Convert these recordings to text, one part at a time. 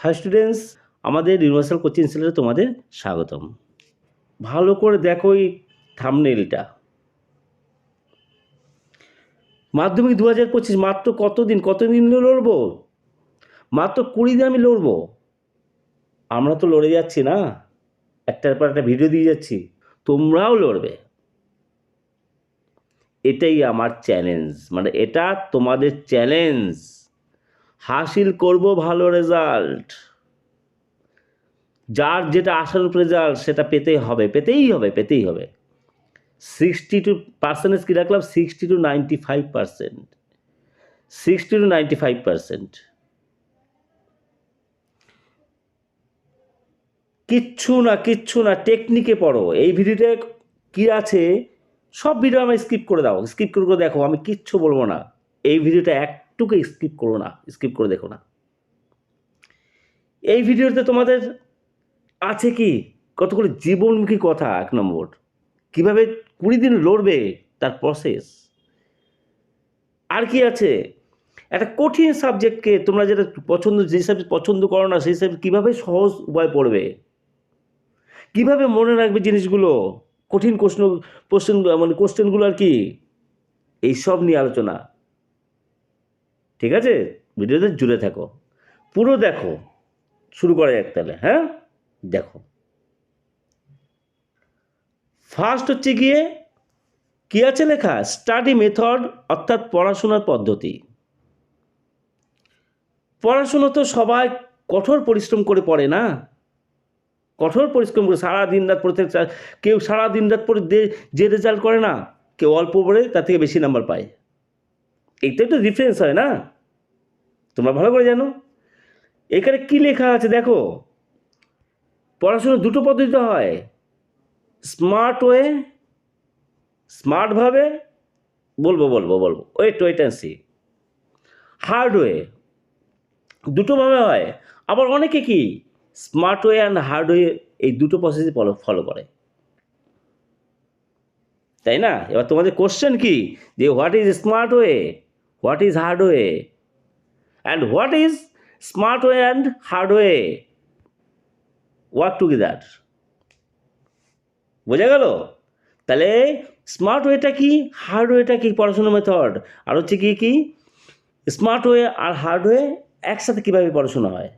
High students, আমাদের universal coaching সেন্টারে তোমাদের স্বাগতম। ভালো করে দেখো এই থাম্বনেইলটা। মাধ্যমিক 2025 মাত্র কতদিন লড়বো? মাত্র 20 দিন আমি লড়বো। আমরা তো লড়ে যাচ্ছি না, একটার পর একটা ভিডিও দিয়ে যাচ্ছি, তোমরাও লড়বে। এটাই আমার চ্যালেঞ্জ, মানে এটা তোমাদের চ্যালেঞ্জ। হাসিল করব ভালো রেজাল্ট, যার যেটা আসার রেজাল্ট সেটা পেতেই হবে। 62% কি রাখলাম, 60 to 95%, 60 to 95%। কিচ্ছু না, টেকনিকে পড়ো। এই ভিডিওতে কি আছে সব ভিডিও আমি স্কিপ করে দাও, স্কিপ করে দেখো, আমি কিচ্ছু বলবো না। এই ভিডিওটা একটুকু স্কিপ করো না, স্কিপ করে দেখো না। এই ভিডিওতে তোমাদের আছে কি কতগুলো জীবনমুখী কথা। 1 নম্বর, কিভাবে 20 দিন লড়বে তার প্রসেস। আর কি আছে, একটা কঠিন সাবজেক্টকে তোমরা যেটা যে সাবজেক্ট পছন্দ করো না সেই সাবজেক্ট কীভাবে সহজ উপায় পড়বে, কীভাবে মনে রাখবে জিনিসগুলো, কঠিন কোশ্চেনগুলো আর কি, এইসব নিয়ে আলোচনা। ঠিক আছে, ভিডিওতে জুড়ে থাকো, পুরো দেখো। শুরু করা যাক তাহলে। হ্যাঁ, দেখো। ফার্স্ট হচ্ছে গিয়ে কি আছে লেখা, স্টাডি মেথড, অর্থাৎ পড়াশোনার পদ্ধতি। পড়াশুনো তো সবাই কঠোর পরিশ্রম করে পড়ে না, কঠোর পরিশ্রম করে সারা দিন রাত পড়তে। কেউ সারা দিন রাত পড়ে যে রেজাল্ট করে না, কেউ অল্প পড়ে তার থেকে বেশি নাম্বার পায়। এইটাই তো ডিফারেন্স হয় না, তোমরা ভালো করে জানো। এখানে কি লেখা আছে দেখো, পড়াশোনা দুটো পদ্ধতিতে হয়, স্মার্ট ওয়ে, স্মার্টভাবে, বলবো wait and see. Hard way, দুটোভাবে হয়। আবার অনেকে কি smart way and hard way এই দুটো প্রসেসই ফলো করে, তাই না? এবার তোমাদের কোশ্চেন কি, যে what is smart way, what is hard way, and what is smart way and hard way work together. বোঝা গেল? তাহলে স্মার্ট ওয়েটা কি, হার্ড ওয়েটা কি, পড়াশোনার মেথড। আর হচ্ছে কি স্মার্ট ওয়ে আর হার্ড ওয়ে একসাথে কীভাবে পড়াশোনা হয়।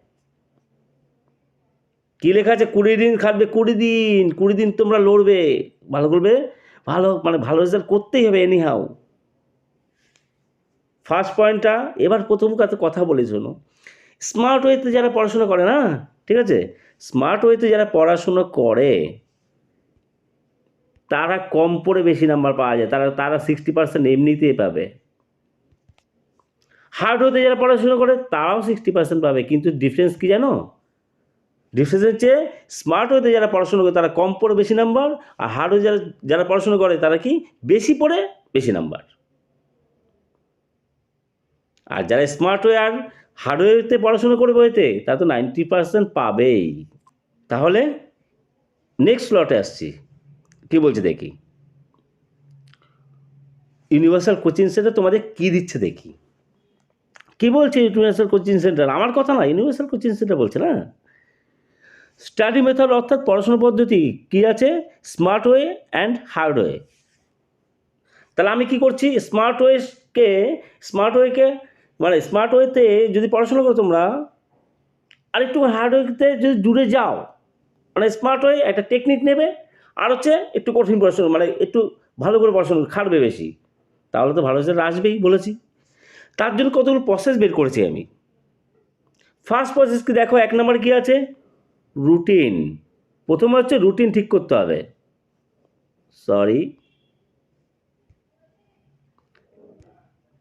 কী লেখা আছে, 20 দিন খাটবে, 20 দিন তোমরা লড়বে, ভালো করবে, ভালো রেজাল্ট করতেই হবে এনি হাউ। ফার্স্ট পয়েন্টটা এবার প্রথম কথা বলে শোনো। স্মার্ট ওয়েতে যারা পড়াশোনা করে না, ঠিক আছে, স্মার্ট ওয়েতে যারা পড়াশোনা করে তারা কম পড়ে বেশি নাম্বার পাওয়া যায়, তারা 60% এমনিতেই পাবে। হার্ড ওয়েতে যারা পড়াশোনা করে তারাও 60% পাবে, কিন্তু ডিফারেন্স কি জানো, ডিফারেন্স হচ্ছে স্মার্ট ওয়েতে যারা পড়াশোনা করে তারা কম পড়ে বেশি নাম্বার, আর হার্ড ওয়ে যারা পড়াশোনা করে তারা কি বেশি পড়ে বেশি নাম্বার। আর যারা স্মার্ট ওয়ে আর হার্ডওয়্যারতে পড়াশোনা করে বইতে তারা তো 90% পাবেই। তাহলে নেক্সট লটে আসছি, কী বলছে দেখি। ইউনিভার্সাল কোচিং সেন্টার তোমাদের কী দিচ্ছে দেখি। কী বলছে ইউনিভার্সাল কোচিং সেন্টার, আমার কথা না, ইউনিভার্সাল কোচিং সেন্টার বলছে না। স্টাডি মেথড অর্থাৎ পড়াশোনা পদ্ধতি কী আছে, smart way and hard way. তাহলে আমি কি করছি, স্মার্ট ওয়েকে মানে স্মার্ট ওয়েতে যদি পড়াশোনা করো তোমরা, আর একটু হার্ড ওয়েতে যদি জুড়ে যাও, মানে স্মার্ট ওয়ে একটা টেকনিক নেবে, আর হচ্ছে একটু কঠিন পড়াশোনা, মানে একটু ভালো করে পড়াশোনা খাটবে বেশি, তাহলে তো ভালো রেজাল্ট আসবেই বলেছি। তার জন্য কতগুলো প্রসেস বের করেছি আমি। ফার্স্ট প্রসেস কি দেখো, 1 নম্বর কী আছে, রুটিন। প্রথমে হচ্ছে রুটিন ঠিক করতে হবে।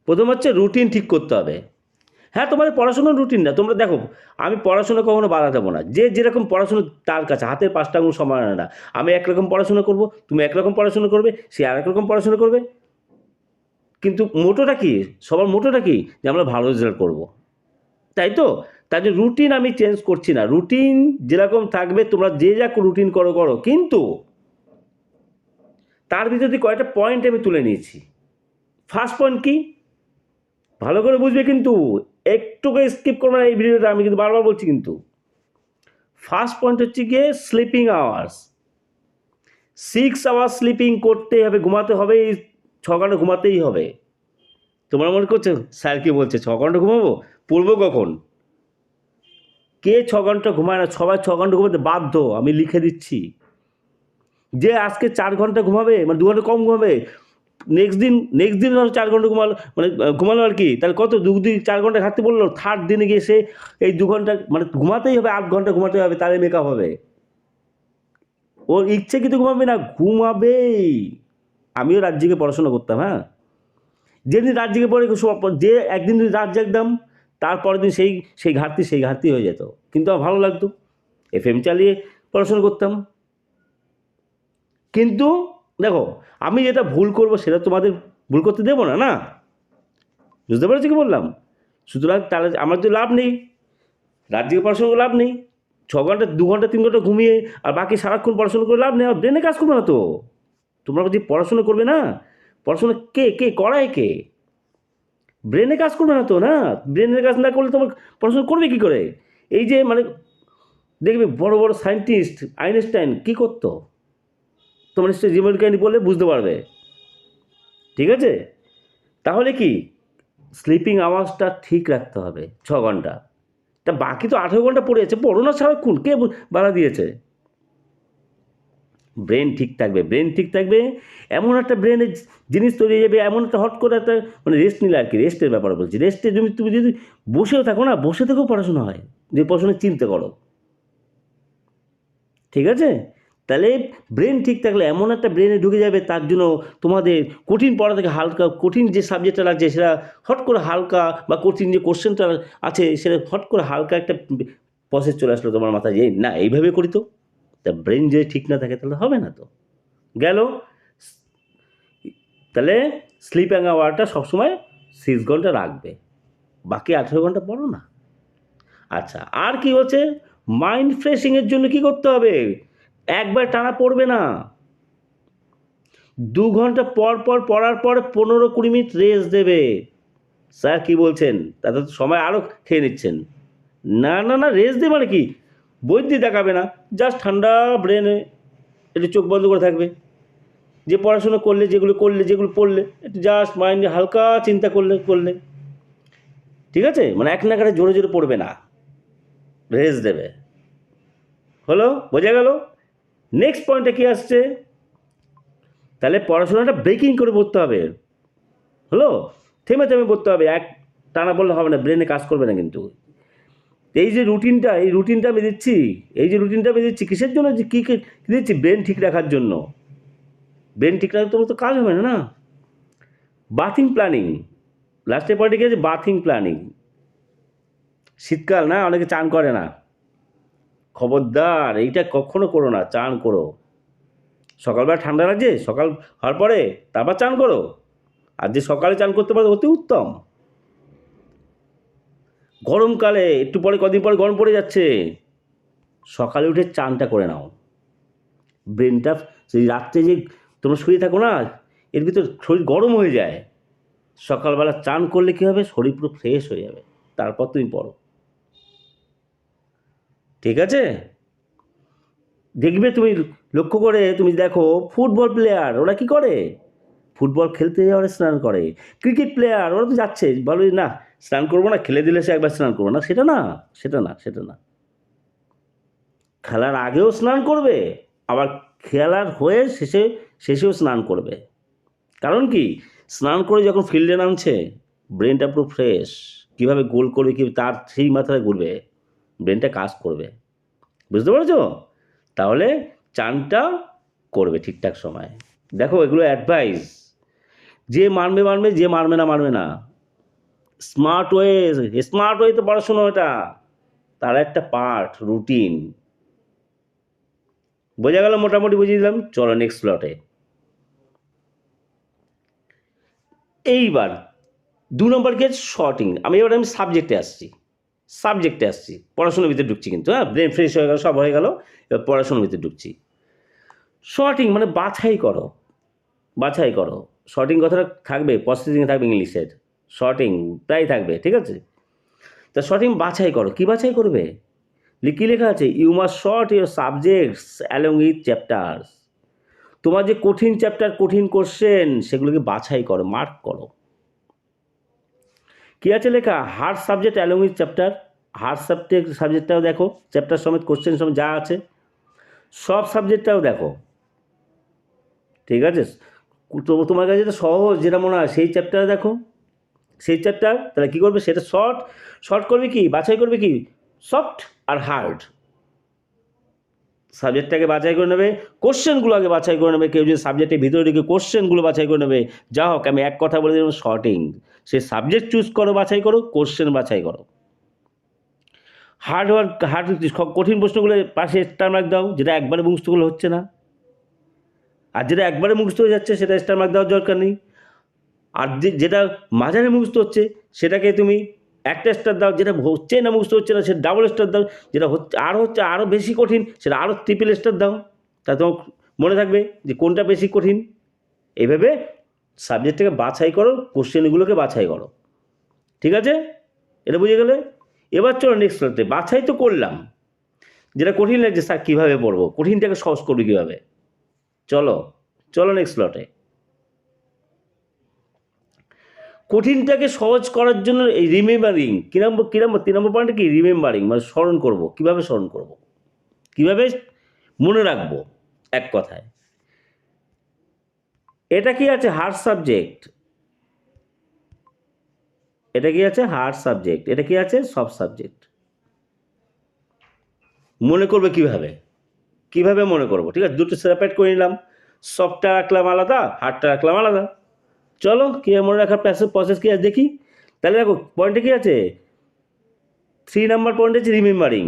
প্রথম হচ্ছে রুটিন ঠিক করতে হবে। হ্যাঁ, তোমাদের পড়াশোনার রুটিন না, তোমরা দেখো, আমি পড়াশোনা কখনো বাধা দেবো না, যে যেরকম পড়াশোনা তার কাছে, হাতের 5টা আঙুল সমান না। আমি একরকম পড়াশোনা করব, তুমি একরকম পড়াশোনা করবে, সে আর একরকম পড়াশোনা করবে, কিন্তু মোটোটা কি, সবার মোটোটা কি, যে আমরা ভালো রেজাল্ট করব, তাই তো? তাই জন্য রুটিন আমি চেঞ্জ করছি না, রুটিন যেরকম থাকবে, তোমরা যে যা রুটিন করো, কিন্তু তার ভিতরে কয়েকটা পয়েন্ট আমি তুলে নিয়েছি। ফার্স্ট পয়েন্ট কি, ভালো করে বুঝবে কিন্তু, একটুকে স্কিপ করবে না এই ভিডিওটা, আমি কিন্তু বারবার বলছি কিন্তু। ফার্স্ট পয়েন্ট হচ্ছে গিয়ে স্লিপিং আওয়ার্স। 6 আওয়ার্স স্লিপিং করতে হবে, ঘুমাতে হবে, 6 ঘন্টা ঘুমাতেই হবে। তোমরা মনে করছো স্যার কি বলছে 6 ঘন্টা ঘুমাবো, পড়বো কখন? কে 6 ঘন্টা ঘুমায় না? সবাই 6 ঘন্টা ঘুমাতে বাধ্য, আমি লিখে দিচ্ছি। যে আজকে 4 ঘন্টা ঘুমাবে, মানে 2 ঘন্টা কম ঘুমাবে, নেক্সট দিন 4 ঘন্টা ঘুমালো, মানে ঘুমালো আর কি, তাহলে কত 4 ঘন্টা ঘাটতি পড়লো। থার্ড দিনে গিয়ে সে এই 2 ঘন্টা মানে ঘুমাতেই হবে, 8 ঘন্টা ঘুমাতে হবে, তাহলে মেকআপ হবে। ওর ইচ্ছে কিন্তু ঘুমাবে না, ঘুমাবেই। আমিও রাত জেগে পড়াশোনা করতাম, হ্যাঁ। যেদিন রাত জেগে পড়ে, যে একদিন রাত জাগতাম, তারপরের দিন সেই ঘাটতি হয়ে যেত, কিন্তু আমার ভালো লাগতো, FM চালিয়ে পড়াশোনা করতাম। কিন্তু দেখো, আমি যেটা ভুল করব সেটা তোমাদের ভুল করতে দেবো না, না? বুঝতে পেরেছি কি বললাম? সুতরাং তাহলে আমার তো লাভ নেই, রাত জেগে পড়াশোনা করে লাভ নেই। 6 ঘন্টা 2 ঘন্টা 3 ঘন্টা ঘুমিয়ে আর বাকি সারাক্ষণ পড়াশোনা করে লাভ নেই, আর ব্রেনে কাজ করবে না তো। তোমরা যে পড়াশোনা করবে না, পড়াশোনা কে করায় কে? ব্রেনে কাজ করবে না তো, না? ব্রেনের কাজ না করলে তোমার পড়াশোনা করবে কী করে? এই যে মানে দেখবে বড় বড় সায়েন্টিস্ট, আইনস্টাইন কী করতো, তোমরা নিশ্চয়ই জীবন কাহিনী বললে বুঝতে পারবে, ঠিক আছে? তাহলে কি স্লিপিং আওয়ার্সটা ঠিক রাখতে হবে 6 ঘন্টা। তা বাকি তো 18 ঘন্টা পড়ে আছে, পড়ো না সারাক্ষণ, কে বাধা দিয়েছে? ব্রেন ঠিক থাকবে, এমন একটা ব্রেনের জিনিস তৈরি হয়ে যাবে, এমন একটা হট করে একটা মানে রেস্ট নিলে আর কি, রেস্টের ব্যাপার বলছি। রেস্টে তুমি যদি বসেও থাকো না, বসে থেকেও পড়াশোনা হয়, যে পড়াশোনা চিন্তা করো, ঠিক আছে? তাহলে ব্রেন ঠিক থাকলে এমন একটা ব্রেনে ঢুকে যাবে, তার জন্য তোমাদের কঠিন পড়া থেকে হালকা, কঠিন যে সাবজেক্টটা লাগছে সেটা হট করে হালকা, বা কঠিন যে কোশ্চেনটা আছে সেটা হট করে হালকা একটা প্রসেস চলে আসলো তোমার মাথায়, যে না এইভাবে করি তো। তা ব্রেন যদি ঠিক না থাকে তাহলে হবে না তো। গেল। তাহলে স্লিপিং আওয়ারটা সবসময় 6 ঘন্টা রাখবে, বাকি 18 ঘন্টা পড়ো না। আচ্ছা, আর কি হচ্ছে? মাইন্ড ফ্রেশিংয়ের জন্য কি করতে হবে? একবার টানা পড়বে না, 2 ঘন্টা পর পড়ার পর 15-20 মিনিট রেস্ট দেবে। স্যার কি বলছেন? তাতে তো সময় আরও খেয়ে নিচ্ছেন। না, রেস্ট দিয়ে মানে কি? বই দিয়ে দেখাবে না, জাস্ট ঠান্ডা ব্রেনে একটু চোখ বন্ধ করে থাকবে, যে পড়াশোনা করলে, যেগুলো পড়লে একটু জাস্ট মাইন্ডে হালকা চিন্তা করলে, ঠিক আছে? মানে এক নাগাড়ে জোরে পড়বে না, রেস্ট দেবে। হলো? বোঝা গেল? নেক্সট পয়েন্টে কী আসছে? তাহলে পড়াশোনাটা ব্রেকিং করে পড়তে হবে। হলো? থেমে পড়তে হবে, এক টানা পড়লে হবে না, ব্রেনে কাজ করবে না কিন্তু। এই যে রুটিনটা আমি দিচ্ছি, কিসের জন্য, যে কী দিচ্ছি? ব্রেন ঠিক রাখার জন্য। ব্রেন ঠিক রাখলে তোমার তো কাজ হবে না, না? বাথিং প্ল্যানিং, লাস্টে পয়েন্টে গিয়েছে বাথিং প্ল্যানিং। শীতকাল না, অনেকে চান করে না, খবরদার এইটা কখনো করো না। চান করো, সকালবেলা ঠান্ডা লাগছে, সকাল হওয়ার পরে তারপর চান করো। আর যে সকালে চান করতে পারো অতি উত্তম। গরমকালে একটু পরে, কদিন পরে গরম পড়ে যাচ্ছে, সকালে উঠে চানটা করে নাও। ব্রেনটা সেই রাত্রে যে তোমরা শুয়ে থাকো না, এর ভিতর শরীর গরম হয়ে যায়, সকালবেলা চান করলে কী হবে? শরীর পুরো ফ্রেশ হয়ে যাবে, তারপর তুমি পড়ো, ঠিক আছে? দেখবে তুমি লক্ষ্য করে, তুমি দেখো ফুটবল প্লেয়ার ওরা কী করে? ফুটবল খেলতে যাওয়ার স্নান করে। ক্রিকেট প্লেয়ার ওরা তো যাচ্ছে, বলে না স্নান করবো না, খেলে দিলে সে একবার স্নান করবো না, সেটা না। খেলার আগেও স্নান করবে, আবার খেলার হয়ে শেষেও স্নান করবে। কারণ কি? স্নান করে যখন ফিল্ডে নামছে, ব্রেনটা পুরো ফ্রেশ, কীভাবে গোল করবে কি তার সেই মাথায় ঘুরবে, ব্রেনটা কাজ করবে। বুঝতে পেরেছো? তাহলে চানটা করবে ঠিকঠাক সময়। দেখো এগুলো অ্যাডভাইস, যে মানবে, যে মানবে না। স্মার্ট ওয়েতে পড়াশোনা, এটা তার একটা পার্ট, রুটিন। বোঝা গেল? মোটামুটি বুঝিয়ে দিলাম। চলো নেক্সট স্লটে। এইবার 2 নম্বর কেস শর্টিং। আমি সাবজেক্টে আসছি, পড়াশোনার ভিতরে ঢুকছি কিন্তু, হ্যাঁ, ব্রেন ফ্রেশ হয়ে গেল, সব হয়ে গেল, এবার পড়াশোনার ভিতরে ঢুকছি। শর্টিং মানে বাছাই করো। শর্টিং কথাটা থাকবে, প্রসেসিংয়ে থাকবে ইংলিশের, শর্টিং প্রায় থাকবে, ঠিক আছে? তা শর্টিং বাছাই করো। কী বাছাই করবে? কি লেখা আছে? You must short your subjects along with chapters. তোমার যে কঠিন চ্যাপ্টার, কঠিন কোশ্চেন, সেগুলোকে বাছাই করো, মার্ক করো। কী আছে লেখা? Hard subject along with chapter. হার্ড সাবজেক্টটাও দেখো, চ্যাপ্টার সমেত, কোশ্চেন সমেত যা আছে সব সাবজেক্টটাও দেখো, ঠিক আছে? তোমার কাছে যেটা সহজ, যেটা মনে হয় সেই চ্যাপ্টারে দেখো, সেই চ্যাপ্টার। তাহলে কী করবে? সেটা শর্ট করবে, কি বাছাই করবে, কি সফট আর হার্ড সাবজেক্টটাকে বাছাই করে নেবে, কোশ্চেনগুলো আগে বাছাই করে নেবে। কেউ যদি সাবজেক্টের ভিতরে ঢুকে কোশ্চেনগুলো বাছাই করে নেবে। যা হোক, আমি এক কথা বলে দিলাম, শর্টিং। সে সাবজেক্ট চুজ করো, বাছাই করো, কোশ্চেন বাছাই করো। হার্ড কঠিন প্রশ্নগুলো পাশে স্টার মার্ক দাও, যেটা একবারে মুখস্থগুলো হচ্ছে না। আর যেটা একবারে মুখস্থ হয়ে যাচ্ছে সেটা স্টার মার্ক দেওয়ার দরকার নেই। আর যেটা মাঝারি মুখস্থ হচ্ছে সেটাকে তুমি একটা স্টার দাও। যেটা হচ্ছে না, মুখস্থ হচ্ছে না, সেটা ডাবল স্টার দাও। যেটা হচ্ছে আরও বেশি কঠিন, সেটা আরও ট্রিপল স্টার দাও। তা তোমার মনে থাকবে যে কোনটা বেশি কঠিন। এইভাবে সাবজেক্টটাকে বাছাই করো, কোশ্চেনগুলোকে বাছাই করো, ঠিক আছে? এটা বুঝে গেলে? এবার চলো নেক্সট স্লটে। বাছাই তো করলাম, যেটা কঠিন লাগছে স্যার কীভাবে পড়বো, কঠিনটাকে সহজ করবে কীভাবে। চলো নেক্সট স্লটে। কঠিনটাকে সহজ করার জন্য এই রিমেম্বারিং, কী নম্বর 3 নম্বর পয়েন্টে কি? রিমেম্বারিং, মানে স্মরণ করব। কীভাবে স্মরণ করব, কীভাবে মনে রাখবো, এক কথায়। এটা কি আছে? Hard subject. এটা কি আছে? Hard subject. এটা কি আছে? Soft subject. মনে করবে কীভাবে মনে করব? ঠিক আছে, দুটো সেপারেট করে নিলাম। সফটটা রাখলাম আলাদা, হার্ডটা রাখলাম আলাদা। চলো কীভাবে মনে রাখার প্রসেস কী আছে দেখি। তাহলে দেখো পয়েন্টে কী আছে? 3 নম্বর পয়েন্ট হচ্ছে রিমেম্বারিং।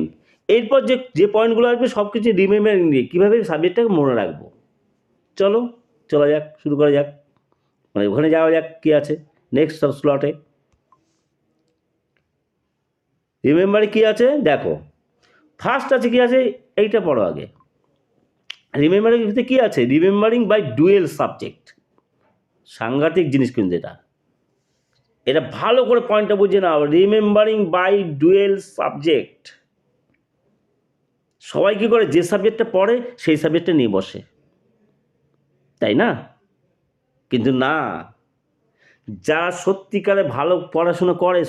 এরপর যে পয়েন্টগুলো আসবে সব কিছু রিমেম্বারিং দিয়ে কীভাবে সাবজেক্টটাকে মনে রাখবো। চলা যাক, শুরু করা যাক, মানে ওখানে যাওয়া যাক কী আছে নেক্সট স্লটে। রিমেম্বারিং কী আছে দেখো। ফার্স্ট আছে কী আছে, এইটা পড়ো আগে। রিমেম্বারিং কী আছে? Remembering by dual subject. সাংঘাতিক জিনিস কিন্তু এটা ভালো করে পয়েন্টটা বুঝে নাও। Remembering by dual subject. সবাই কী করে? যে সাবজেক্টটা পড়ে সেই সাবজেক্টটা নিয়ে বসে, তাই না? কিন্তু না, যারা সত্যিকারে ভালো পড়াশুনো করে,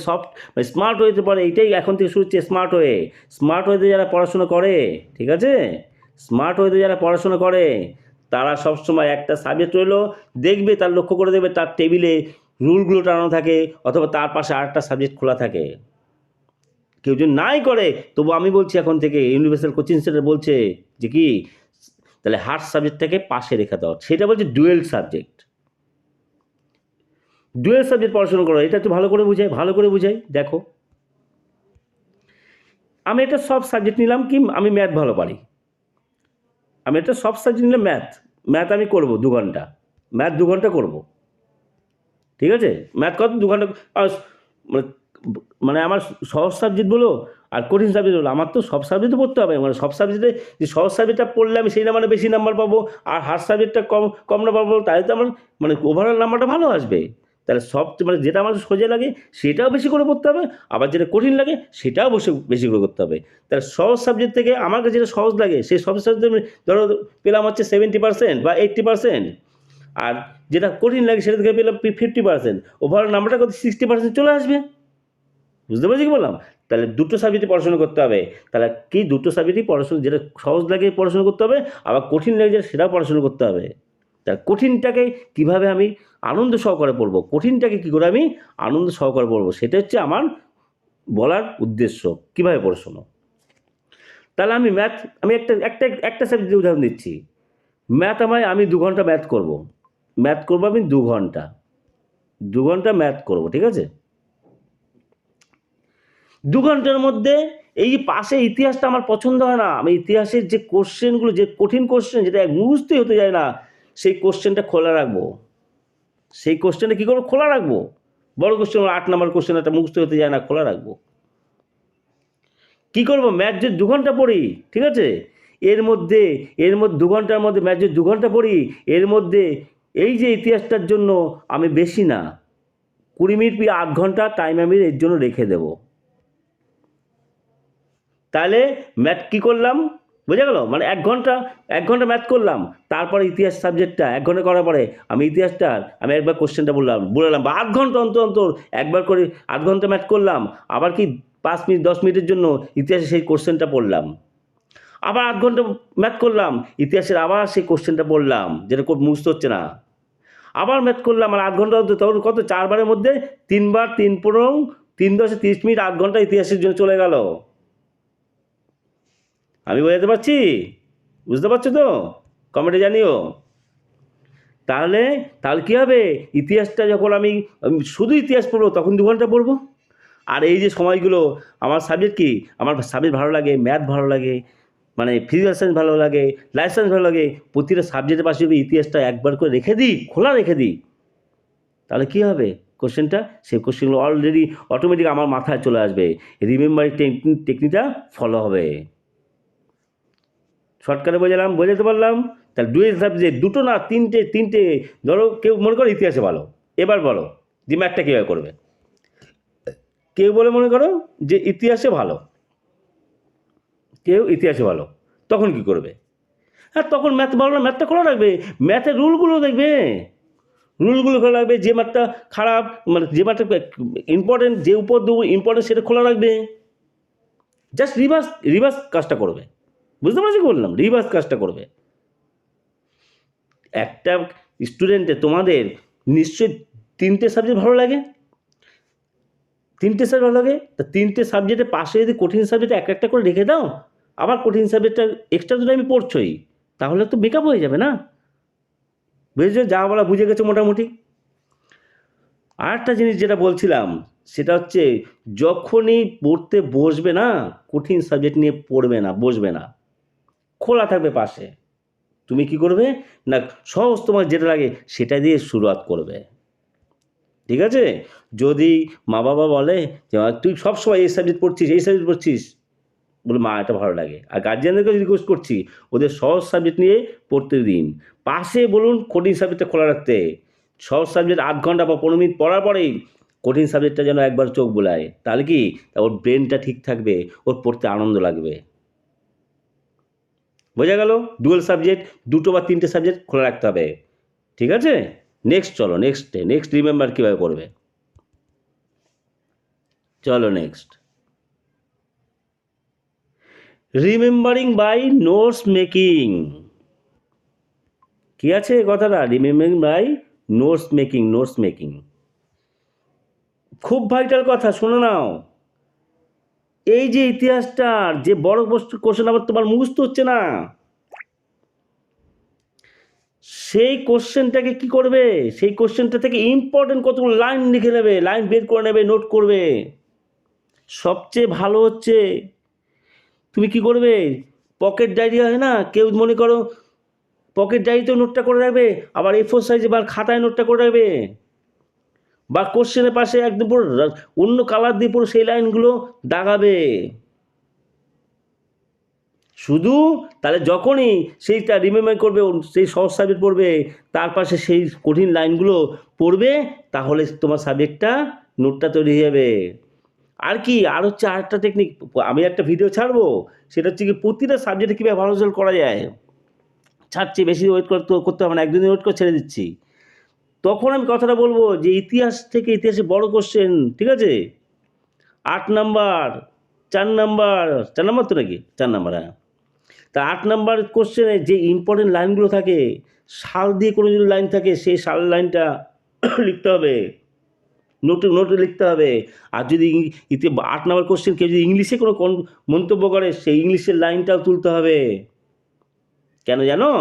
স্মার্ট ওয়েতে পড়ে, এইটাই এখন থেকে শুরু হচ্ছে স্মার্ট ওয়েতে যারা পড়াশুনো করে, ঠিক আছে? স্মার্ট ওয়েতে যারা পড়াশুনো করে তারা সবসময় একটা সাবজেক্ট রইলো, দেখবে তার লক্ষ্য করে দেখবে তার টেবিলে রুলগুলো টানানো থাকে, অথবা তার পাশে আরেকটা সাবজেক্ট খোলা থাকে। কেউ যদি নাই করে, তবু আমি বলছি এখন থেকে, ইউনিভার্সাল কোচিং সেন্টার বলছে যে কি, তাহলে হার্ড সাবজেক্টটাকে পাশে রেখে দাও। সেটা বলছে ডুয়েল সাবজেক্ট পড়াশোনা করো। এটা একটু ভালো করে বুঝাই দেখো। আমি একটা সব সাবজেক্ট নিলাম, কি আমি ম্যাথ ভালো পারি, আমি একটা সব সাবজেক্ট নিলাম ম্যাথ আমি করব 2 ঘন্টা, ম্যাথ 2 ঘন্টা করব, ঠিক আছে? ম্যাথ কত 2 ঘন্টা। মানে আমার সহজ সাবজেক্ট বলো আর কঠিন সাবজেক্ট বলো, আমার তো সব সাবজেক্টে পড়তে হবে। মানে সব সাবজেক্টে যে সহজ সাবজেক্টটা পড়লে আমি সেই নাম্বারে বেশি নাম্বার পাবো, আর হার্ড সাবজেক্টটা কম নাম্বার পাবো, তাহলে তো আমার মানে ওভারঅল নাম্বারটা ভালো আসবে। তাহলে মানে যেটা আমার সোজা লাগে সেটাও বেশি করে পড়তে হবে, আবার যেটা কঠিন লাগে সেটাও বেশি করে করতে হবে। তাহলে সহজ সাবজেক্ট থেকে আমার কাছে যেটা সহজ লাগে সেই সহজ সাবজেক্ট ধরো পেলাম হচ্ছে 70% বা 80%, আর যেটা কঠিন লাগে সেটা থেকে পেলাম 50%, ওভারঅল নাম্বারটা কত 60% চলে আসবে। বুঝতে পারছি কি বললাম? তাহলে দুটো সাবজেক্টই পড়াশোনা করতে হবে। তাহলে কি দুটো সাবজেক্টই পড়াশোনা, যেটা সহজ লাগে পড়াশোনা করতে হবে, আবার কঠিন লাগে যেটা সেটাও পড়াশোনা করতে হবে। তাহলে কঠিনটাকে কীভাবে আমি আনন্দ সহকারে পড়বো, কঠিনটাকে কী করে আমি আনন্দ সহকারে পড়বো, সেটা হচ্ছে আমার বলার উদ্দেশ্য। কীভাবে পড়াশোনা। তাহলে আমি একটা সাবজেক্টের উদাহরণ দিচ্ছি। আমি 2 ঘন্টা ম্যাথ করব আমি 2 ঘন্টা ম্যাথ করব, ঠিক আছে? 2 ঘন্টার মধ্যে এই পাশে ইতিহাসটা আমার পছন্দ হয় না, আমি ইতিহাসের যে কোশ্চেনগুলো, যে কঠিন কোশ্চেন যেটা মুখস্থই হতে যায় না, সেই কোশ্চেনটা খোলা রাখবো। সেই কোশ্চেনটা কী করবো? খোলা রাখবো। বড় কোশ্চেন 8 নম্বর কোশ্চেন, একটা মুখস্থ হতে যায় না, খোলা রাখবো। কী করবো? ম্যাথ যদি 2 ঘন্টা পড়ি, ঠিক আছে, এর মধ্যে 2 ঘন্টার মধ্যে ম্যাথ যদি 2 ঘন্টা পড়ি, এর মধ্যে এই যে ইতিহাসটার জন্য আমি বেশি না 20 মিনিট 8 ঘন্টা টাইম আমি এর জন্য রেখে দেবো। তাহলে ম্যাথ কী করলাম বোঝা গেল, মানে 1 ঘন্টা ম্যাথ করলাম, তারপরে ইতিহাস সাবজেক্টটা 1 ঘন্টা করার পরে আমি ইতিহাসটার আমি একবার কোশ্চেনটা বললাম বা 8 ঘন্টা অন্তর অন্তর একবার করে 8 ঘন্টা ম্যাথ করলাম, আবার কি 5 মিনিট 10 মিনিটের জন্য ইতিহাসে সেই কোশ্চেনটা পড়লাম, আবার 8 ঘন্টা ম্যাথ করলাম, ইতিহাসের আবার সেই কোশ্চেনটা পড়লাম যেটা খুব মুখস্থ হচ্ছে না, আবার ম্যাথ করলাম, আর 8 ঘন্টা অন্তর, তখন কত 4বারের মধ্যে 3বার 3 × 3 × 10 = 30 মিনিট, 8 ঘন্টা ইতিহাসের জন্য চলে গেল। আমি বোঝাতে পারছি? বুঝতে পারছো তো? কমেন্টে জানিও। তাহলে কী হবে, ইতিহাসটা যখন আমি শুধু ইতিহাস পড়বো তখন 2 ঘন্টা পড়বো, আর এই যে সময়গুলো আমার সাবজেক্ট কি, আমার সাবজেক্ট ভালো লাগে, ম্যাথ ভালো লাগে, মানে ফিজিক্যাল সায়েন্স ভালো লাগে, লাইফ সায়েন্স ভালো লাগে, প্রতিটা সাবজেক্টের পাশে যদি ইতিহাসটা একবার করে রেখে দিই, খোলা রেখে দিই, তাহলে কী হবে কোশ্চেনটা, সেই কোশ্চেনগুলো অলরেডি অটোমেটিক আমার মাথায় চলে আসবে, রিমেম্বারিং টেকনিকটা ফলো হবে। শর্টকাটে বোঝাতে পারলাম। তাহলে ডুয়েল সাবজেক্ট, দুটো না তিনটে, ধরো কেউ মনে করো ইতিহাসে ভালো, এবার বলো যে ম্যাথটা কীভাবে করবে। কেউ বলে মনে করো যে ইতিহাসে ভালো, তখন কি করবে? হ্যাঁ, তখন ম্যাথ ভালো না, ম্যাথটা খোলা রাখবে, ম্যাথের রুলগুলো দেখবে, খোলা রাখবে, যে ম্যাথটা খারাপ, মানে যে ম্যাথটা ইম্পর্টেন্ট, যে উপর ইম্পর্টেন্ট সেটা খোলা রাখবে, জাস্ট রিভার্স কাজটা করবে। বুঝতে পারছি কি বললাম? রিভার্স কাজটা করবে। একটা স্টুডেন্টে তোমাদের নিশ্চয়ই 3টে সাবজেক্ট ভালো লাগে, তা 3টে সাবজেক্টের পাশে যদি কঠিন সাবজেক্ট একটা করে রেখে দাও, আবার কঠিন সাবজেক্টটা এক্সট্রা যদি আমি পড়ছই, তাহলে তো মেকআপ হয়ে যাবে না? বুঝেছো? যা বলা বুঝে গেছো মোটামুটি। আর একটা জিনিস যেটা বলছিলাম সেটা হচ্ছে, যখনই পড়তে বসবে না, কঠিন সাবজেক্ট নিয়ে বসবে না, খোলা থাকবে পাশে, তুমি কি করবে না, সহজ তোমার যেটা লাগে সেটা দিয়ে শুরুয়াত করবে। ঠিক আছে? যদি মা বাবা বলে যে তুই সবসময় এই সাবজেক্ট পড়ছিস, বলে মা এটা ভালো লাগে, আর গার্জিয়ানদেরকে রিকোয়েস্ট করছি ওদের সহজ সাবজেক্ট নিয়ে পড়তে দিন, পাশে বলুন কঠিন সাবজেক্টটা খোলা রাখতে। সহজ সাবজেক্ট 8 ঘন্টা বা 15 মিনিট পড়ার পরেই কঠিন সাবজেক্টটা যেন একবার চোখ বোলায়, তাহলে কি ওর ব্রেনটা ঠিক থাকবে, ওর পড়তে আনন্দ লাগবে। বোঝা গেল? ডুয়াল সাবজেক্ট, 2টো বা 3টে সাবজেক্ট খোলা রাখতে হবে। ঠিক আছে? নেক্সট চলো, নেক্সট রিমেম্বার কীভাবে করবে। চলো next, remembering by notes making. কি আছে কথাটা? রিমেম্বারিং বাই নোটস মেকিং, খুব ভাইটাল কথা, শুনে নাও। এই যে ইতিহাসটার যে বড় কোশ্চেন আবার তোমার মুখস্থ হচ্ছে না, সেই কোশ্চেনটাকে কি করবে, সেই কোশ্চেনটা থেকে ইম্পর্টেন্ট কতগুলো লাইন লিখে নেবে, লাইন বের করে নেবে, নোট করবে। সবচেয়ে ভালো হচ্ছে তুমি কি করবে, পকেট ডায়েরি হয় না, কেউ মনে করো পকেট ডায়েরিতেও নোটটা করে রাখবে, আবার A4 সাইজে বা খাতায় নোটটা করে রাখবে, বা কোশ্চেনের পাশে একদম পুরো অন্য কালার দিয়ে পুরো সেই লাইনগুলো দাগাবে। শুধু তাহলে যখনই সেইটা রিমেম্বার করবে, সেই সহজ সাবজেক্ট পড়বে, তার পাশে সেই কঠিন লাইনগুলো পড়বে, তাহলে তোমার সাবজেক্টটা নোটটা তৈরি হয়ে যাবে। আর কি, আর হচ্ছে আরেকটা টেকনিক, আমি একটা ভিডিও ছাড়বো, সেটা হচ্ছে কি প্রতিটা সাবজেক্টে কীভাবে ভালো রেজাল্ট করা যায়। ছাড়ছি, বেশি ওয়েট করতে হবে না, 1-2 দিন ওয়েট করে ছেড়ে দিচ্ছি। তখন আমি কথাটা বলবো যে ইতিহাসে বড় কোশ্চেন, ঠিক আছে, 8 নাম্বার 4 নাম্বার তো নাকি 4 নাম্বার, হ্যাঁ, তা 8 নাম্বার কোশ্চেনে যে ইম্পর্টেন্ট লাইনগুলো থাকে, সাল দিয়ে কোনো যদি লাইন থাকে, সেই সাল লাইনটা লিখতে হবে, নোটে লিখতে হবে। আর যদি 8 নাম্বার কোশ্চেন কেউ যদি ইংলিশে কোনো মন্তব্য করে, সেই ইংলিশের লাইনটাও তুলতে হবে। কেন জানো?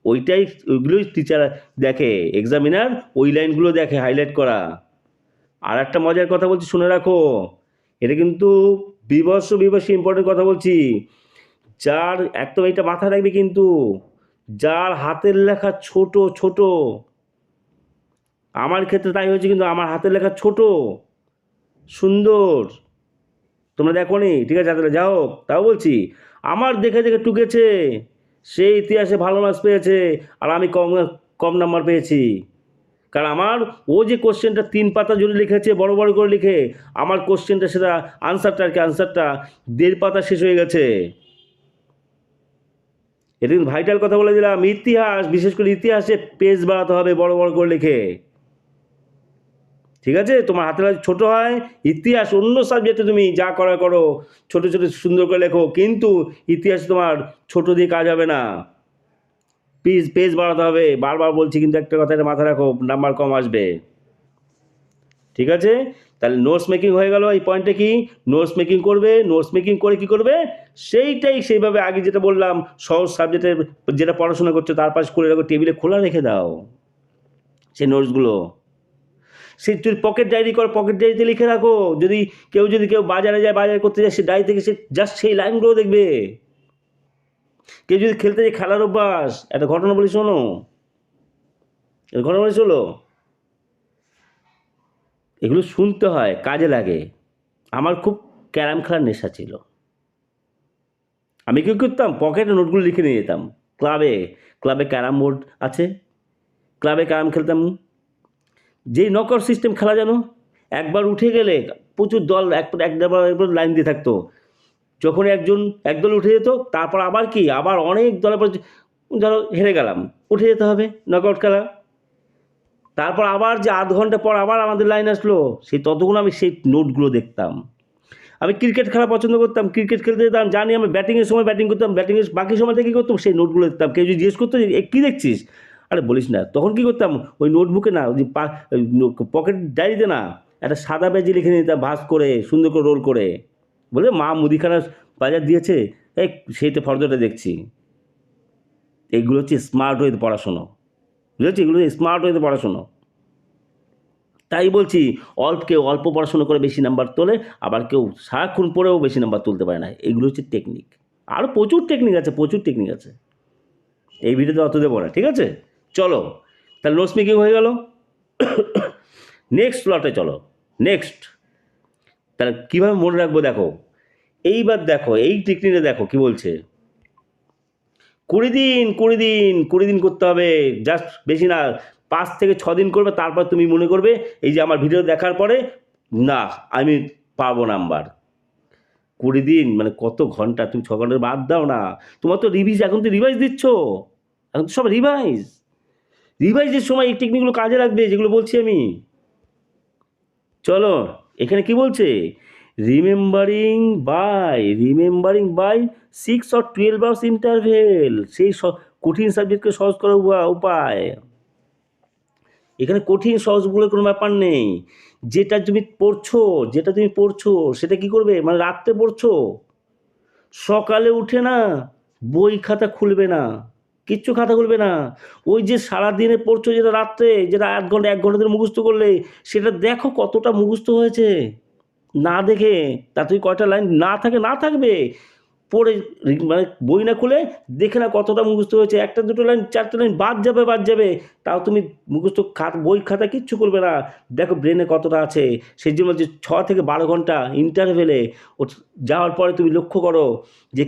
ওইগুলোই টিচার দেখে, এক্সামিনার ওই লাইনগুলো দেখে হাইলাইট করা। আর একটা মজার কথা বলছি, শুনে রাখো, এটা কিন্তু বিভৎস ইম্পর্টেন্ট কথা বলছি। যার একদম এটা মাথায় রাখবে কিন্তু, যার হাতের লেখা ছোট, আমার ক্ষেত্রে তাই হয়েছে, কিন্তু আমার হাতের লেখা ছোট সুন্দর, তোমরা দেখো নি, ঠিক আছে, যাও, তাও বলছি, আমার দেখে টুকেছে, সে ইতিহাসে ভালো মার্কস পেয়েছে, আর আমি কম নাম্বার পেয়েছি। কারণ আমার ও যে কোশ্চেনটা 3 পাতা জুড়ে লিখেছে বড় বড় করে লিখে, আমার কোশ্চেনটা সেটা আনসারটা 1.5 পাতা শেষ হয়ে গেছে। এটা কিন্তু ভাইটাল কথা বলে দিলাম। ইতিহাস, বিশেষ করে ইতিহাসে পেজ বাড়াতে হবে বড় বড় করে লিখে, ঠিক আছে? তোমার হাতের কাছে ছোটো হয়, ইতিহাস অন্য সাবজেক্টে তুমি যা করা করো, ছোটো ছোটো সুন্দর করে লেখো, কিন্তু ইতিহাস তোমার ছোটো দিয়ে কাজ হবে না, পেজ বাড়াতে হবে। বারবার বলছি, কিন্তু একটা কথা এটা মাথায় রাখো, নাম্বার কম আসবে, ঠিক আছে? তাহলে নোটস মেকিং হয়ে গেল। এই পয়েন্টে কি, নোটস মেকিং করবে, নোটস মেকিং করে কি করবে, সেইভাবে আগে যেটা বললাম, সহজ সাবজেক্টের যেটা পড়াশোনা করছো তার পাশে করে রাখো, টেবিলে খোলা রেখে দাও সেই নোটসগুলো। সে তুই পকেট ডায়েরি কর, পকেট ডায়েরিতে লিখে রাখো। যদি কেউ বাজারে যায়, বাজার করতে যায়, সে ডায়েরি থেকে সে জাস্ট সেই লাইনগুলো দেখবে। কেউ যদি খেলতে যায়, খেলার অভ্যাস, একটা ঘটনা বলি শোনো, ঘটনা বলি শোনো, এগুলো শুনতে হয়, কাজে লাগে। আমার খুব ক্যারাম খেলার নেশা ছিল। আমি কী করতাম, পকেটে নোটগুলো লিখে নিয়ে যেতাম। ক্লাবে ক্যারাম বোর্ড আছে, ক্লাবে ক্যারাম খেলতাম। যেই নকআউট সিস্টেম খেলা, জানো, একবার উঠে গেলে প্রচুর দল একবার লাইন দিয়ে থাকতো। যখন একদল উঠে যেত, তারপর আবার অনেক দলের পর, ধরো হেরে গেলাম, উঠে যেতে হবে, নকআউট খেলা। তারপর আবার যে আধ ঘন্টা পর আবার আমাদের লাইন আসলো, ততক্ষণ আমি সেই নোটগুলো দেখতাম। আমি ক্রিকেট খেলা পছন্দ করতাম, ক্রিকেট খেলতে যেতাম, জানি আমি ব্যাটিংয়ের সময় ব্যাটিং করতাম, ব্যাটিংয়ের বাকি সময়টা কী করতাম, সেই নোটগুলো দেখতাম। কেউ যদি জিজ্ঞেস করতো কী দেখছিস, আরে বলিস না, তখন কী করতাম, ওই নোটবুকে না, ওই পকেট ডায়েরিতে না, একটা সাদা পেজে লিখে নিতাম, ভাঁজ করে সুন্দর করে রোল করে, বলে মা মুদিখানা বাজার দিয়েছে, সেইতে ফর্দটা দেখছি। এইগুলো হচ্ছে স্মার্ট ওয়েতে পড়াশুনো, বুঝেছি? এগুলো স্মার্ট ওয়েতে পড়াশুনো। তাই বলছি, কেউ অল্প পড়াশুনো করে বেশি নাম্বার তোলে, আবার কেউ সারাক্ষণ পড়েও বেশি নাম্বার তুলতে পারে না। এগুলো হচ্ছে টেকনিক। আরও প্রচুর টেকনিক আছে। এই ভিডিওতে অত দেবো না, ঠিক আছে? চলো, তাহলে নোটস মেকিং হয়ে গেল। নেক্সট প্লটে চলো। তাহলে কীভাবে মনে রাখবো দেখো, এইবার দেখো এই টেকনিকটা দেখো কী বলছে। 20 দিন করতে হবে, জাস্ট বেশি না, 5 থেকে 6 দিন করবে। তারপর তুমি মনে করবে, এই যে আমার ভিডিও দেখার পরে, না আমি পাবো নাম্বার। 20 দিন মানে কত ঘন্টা, তুমি 6 ঘন্টা বাদ দাও না। তোমার তো এখন তো রিভাইজ দিচ্ছ, এখন তো সব রিভাইজের সময় এই টেকনিকগুলো কাজে লাগবে, যেগুলো বলছি আমি। চলো, এখানে কি বলছে, remembering by 6 or 12 hours interval, সেই কঠিন সাবজেক্টকে সহজ করার উপায়। এখানে কঠিন সহজ বলে কোনো ব্যাপার নেই। যেটা তুমি পড়ছো সেটা কি করবে, মানে রাত্রে পড়ছো, সকালে উঠে না বই খাতা খুলবে না, কিচ্ছু খাতা খুলবে না। ওই যে সারাদিনে পড়ছো, যেটা রাত্রে, যেটা 1 ঘন্টা ধরে মুখস্থ করলে, সেটা দেখো কতটা মুখস্থ হয়েছে। না দেখে তাতে কয়টা লাইন না থাকবে, পড়ে মানে বই না খুলে দেখে না কতটা মুখস্থ হয়েছে। 1-2 লাইন 4টে লাইন বাদ যাবে, তাও তুমি মুখস্থ বই খাতা কিচ্ছু করবে না। দেখো ব্রেনে কতটা আছে। সেই জন্য বলছি 6 থেকে 12 ঘন্টা ইন্টারভেলে যাওয়ার পরে তুমি লক্ষ্য করো যে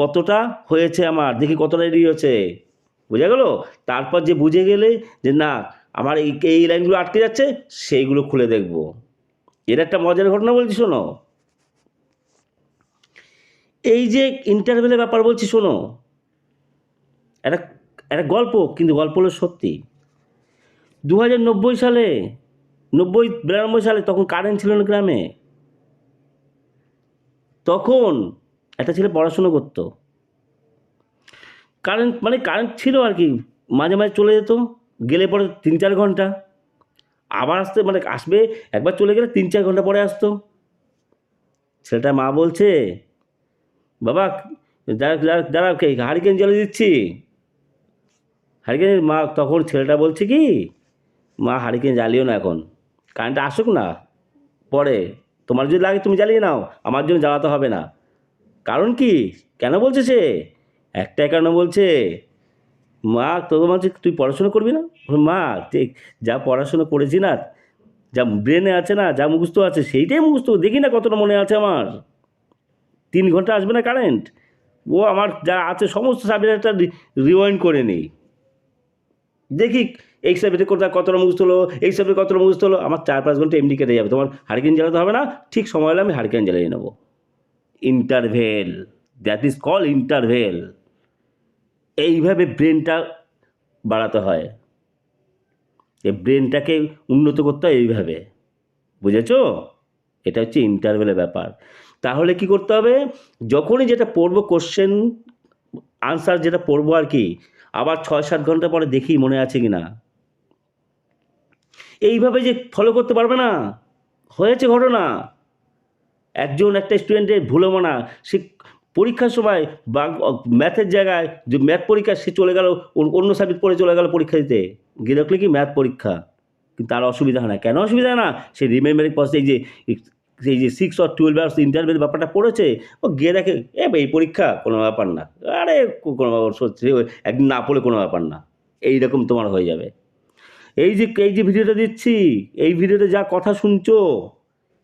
কতটা হয়েছে আমার, দেখি কতটা রেডি হয়েছে, বোঝা গেল? তারপর যে বুঝে গেলে যে না আমার এই লাইনগুলো আটকে যাচ্ছে, সেইগুলো খুলে দেখবো। এর একটা মজার ঘটনা বলছি, শোনো। এই যে ইন্টারভেলের ব্যাপার বলছি, শোনো, একটা গল্প, কিন্তু গল্প হলো সত্যি। 2092 সালে, 92 সালে, তখন কারেন্ট ছিল না গ্রামে। তখন একটা ছেলে পড়াশুনো করতো, কারেন্ট ছিল আর কি, মাঝে মাঝে চলে যেত, গেলে পরে 3-4 ঘন্টা, আবার আসবে, একবার চলে গেলে 3-4 ঘন্টা পরে আসতো। ছেলেটার মা বলছে, বাবা দাঁড়া হারিকেন জ্বালিয়ে দিচ্ছি। হারিকেন, মা তখন ছেলেটা বলছে কি, মা হারিকেন জ্বালিও না, এখন কারেন্টটা আসুক না, পরে তোমার যদি লাগে তুমি জ্বালিয়ে নাও, আমার জন্য জ্বালাতে হবে না। কারণ কি, কেন বলছে সে, একটাই কারণ বলছে, মা তোর বলছে তুই পড়াশোনা করবি না। মা ঠিক যা পড়াশোনা করেছি না, যা ব্রেনে আছে না, যা মুখস্থ আছে, সেইটাই মুখস্থ, দেখি না কতটা মনে আছে আমার। 3 ঘন্টা আসবে না কারেন্ট, ও আমার যা আছে সমস্ত সাবজেক্টটা রিওয়াইন্ড করে নেই, দেখি এই সাবজেক্টে কতটা মুখস্থ হলো, এই সাবজেক্টে কতটা মুখস্থ হলো, আমার 4-5 ঘন্টা এমনি কেটে যাবে। তোমার হারিকেন জ্বালাতে হবে না, ঠিক সময় হলে আমি হারিকেন জ্বালিয়ে নেবো। Interval, that is call interval. এইভাবে ব্রেনটা বাড়াতে হয়, এই ব্রেনটাকে উন্নত করতে হয় এইভাবে, বুঝেছো? এটা হচ্ছে ইন্টারভেলের ব্যাপার। তাহলে কি করতে হবে, যখনই যেটা পড়বো কোশ্চেন আনসার যেটা পড়বো আর কি, আবার 6-7 ঘন্টা পরে দেখি মনে আছে কি না। এইভাবে যে ফলো করতে পারবে না, হয়েছে ঘটনা, একটা স্টুডেন্টের ভুলও না, সে পরীক্ষার সময় ম্যাথের জায়গায় যে ম্যাথ পরীক্ষা সে চলে গেল অন্য সাবজেক্ট পড়ে চলে গেল পরীক্ষা দিতে, গিয়ে দেখলে কি ম্যাথ পরীক্ষা, কিন্তু তার অসুবিধা হয় না। কেন অসুবিধা হয় না? সে রিমেম্বারিং প্রসেস এই যে 6 or 12 আওয়ার্স ইন্টারভেল ব্যাপারটা পড়েছে, ও গিয়ে দেখে এই পরীক্ষা কোনো ব্যাপার না, আরে কোনো ব্যাপার, সত্যি একদিন না পড়লে কোনো ব্যাপার না, এইরকম তোমার হয়ে যাবে। এই যে ভিডিওটা দিচ্ছি, এই ভিডিওতে যা কথা শুনছো,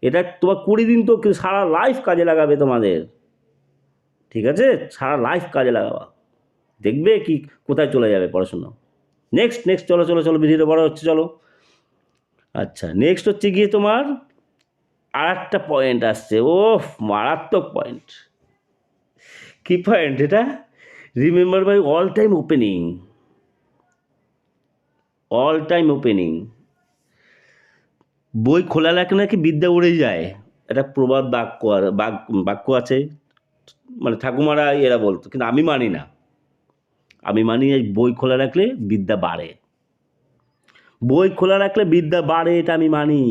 এটা তোমার 20 দিন তো সারা লাইফ কাজে লাগাবে তোমাদের, ঠিক আছে? সারা লাইফ কাজে লাগাবা, দেখবে কি কোথায় চলে যাবে পড়াশোনা। নেক্সট চলো ভিডিওটা বড় হচ্ছে, চলো। আচ্ছা, নেক্সট হচ্ছে গিয়ে তোমার আর একটা পয়েন্ট আসছে, ও মারাত্মক পয়েন্ট। কি পয়েন্ট এটা? Remember by all time opening. All time opening, বই খোলা রাখলে নাকি বিদ্যা উড়ে যায়, এটা প্রবাদ বাক্য আছে, মানে ঠাকুমারা এরা বলতো, কিন্তু আমি মানি না। আমি মানি বই খোলা রাখলে বিদ্যা বাড়ে, বই খোলা রাখলে বিদ্যা বাড়ে, এটা আমি মানি।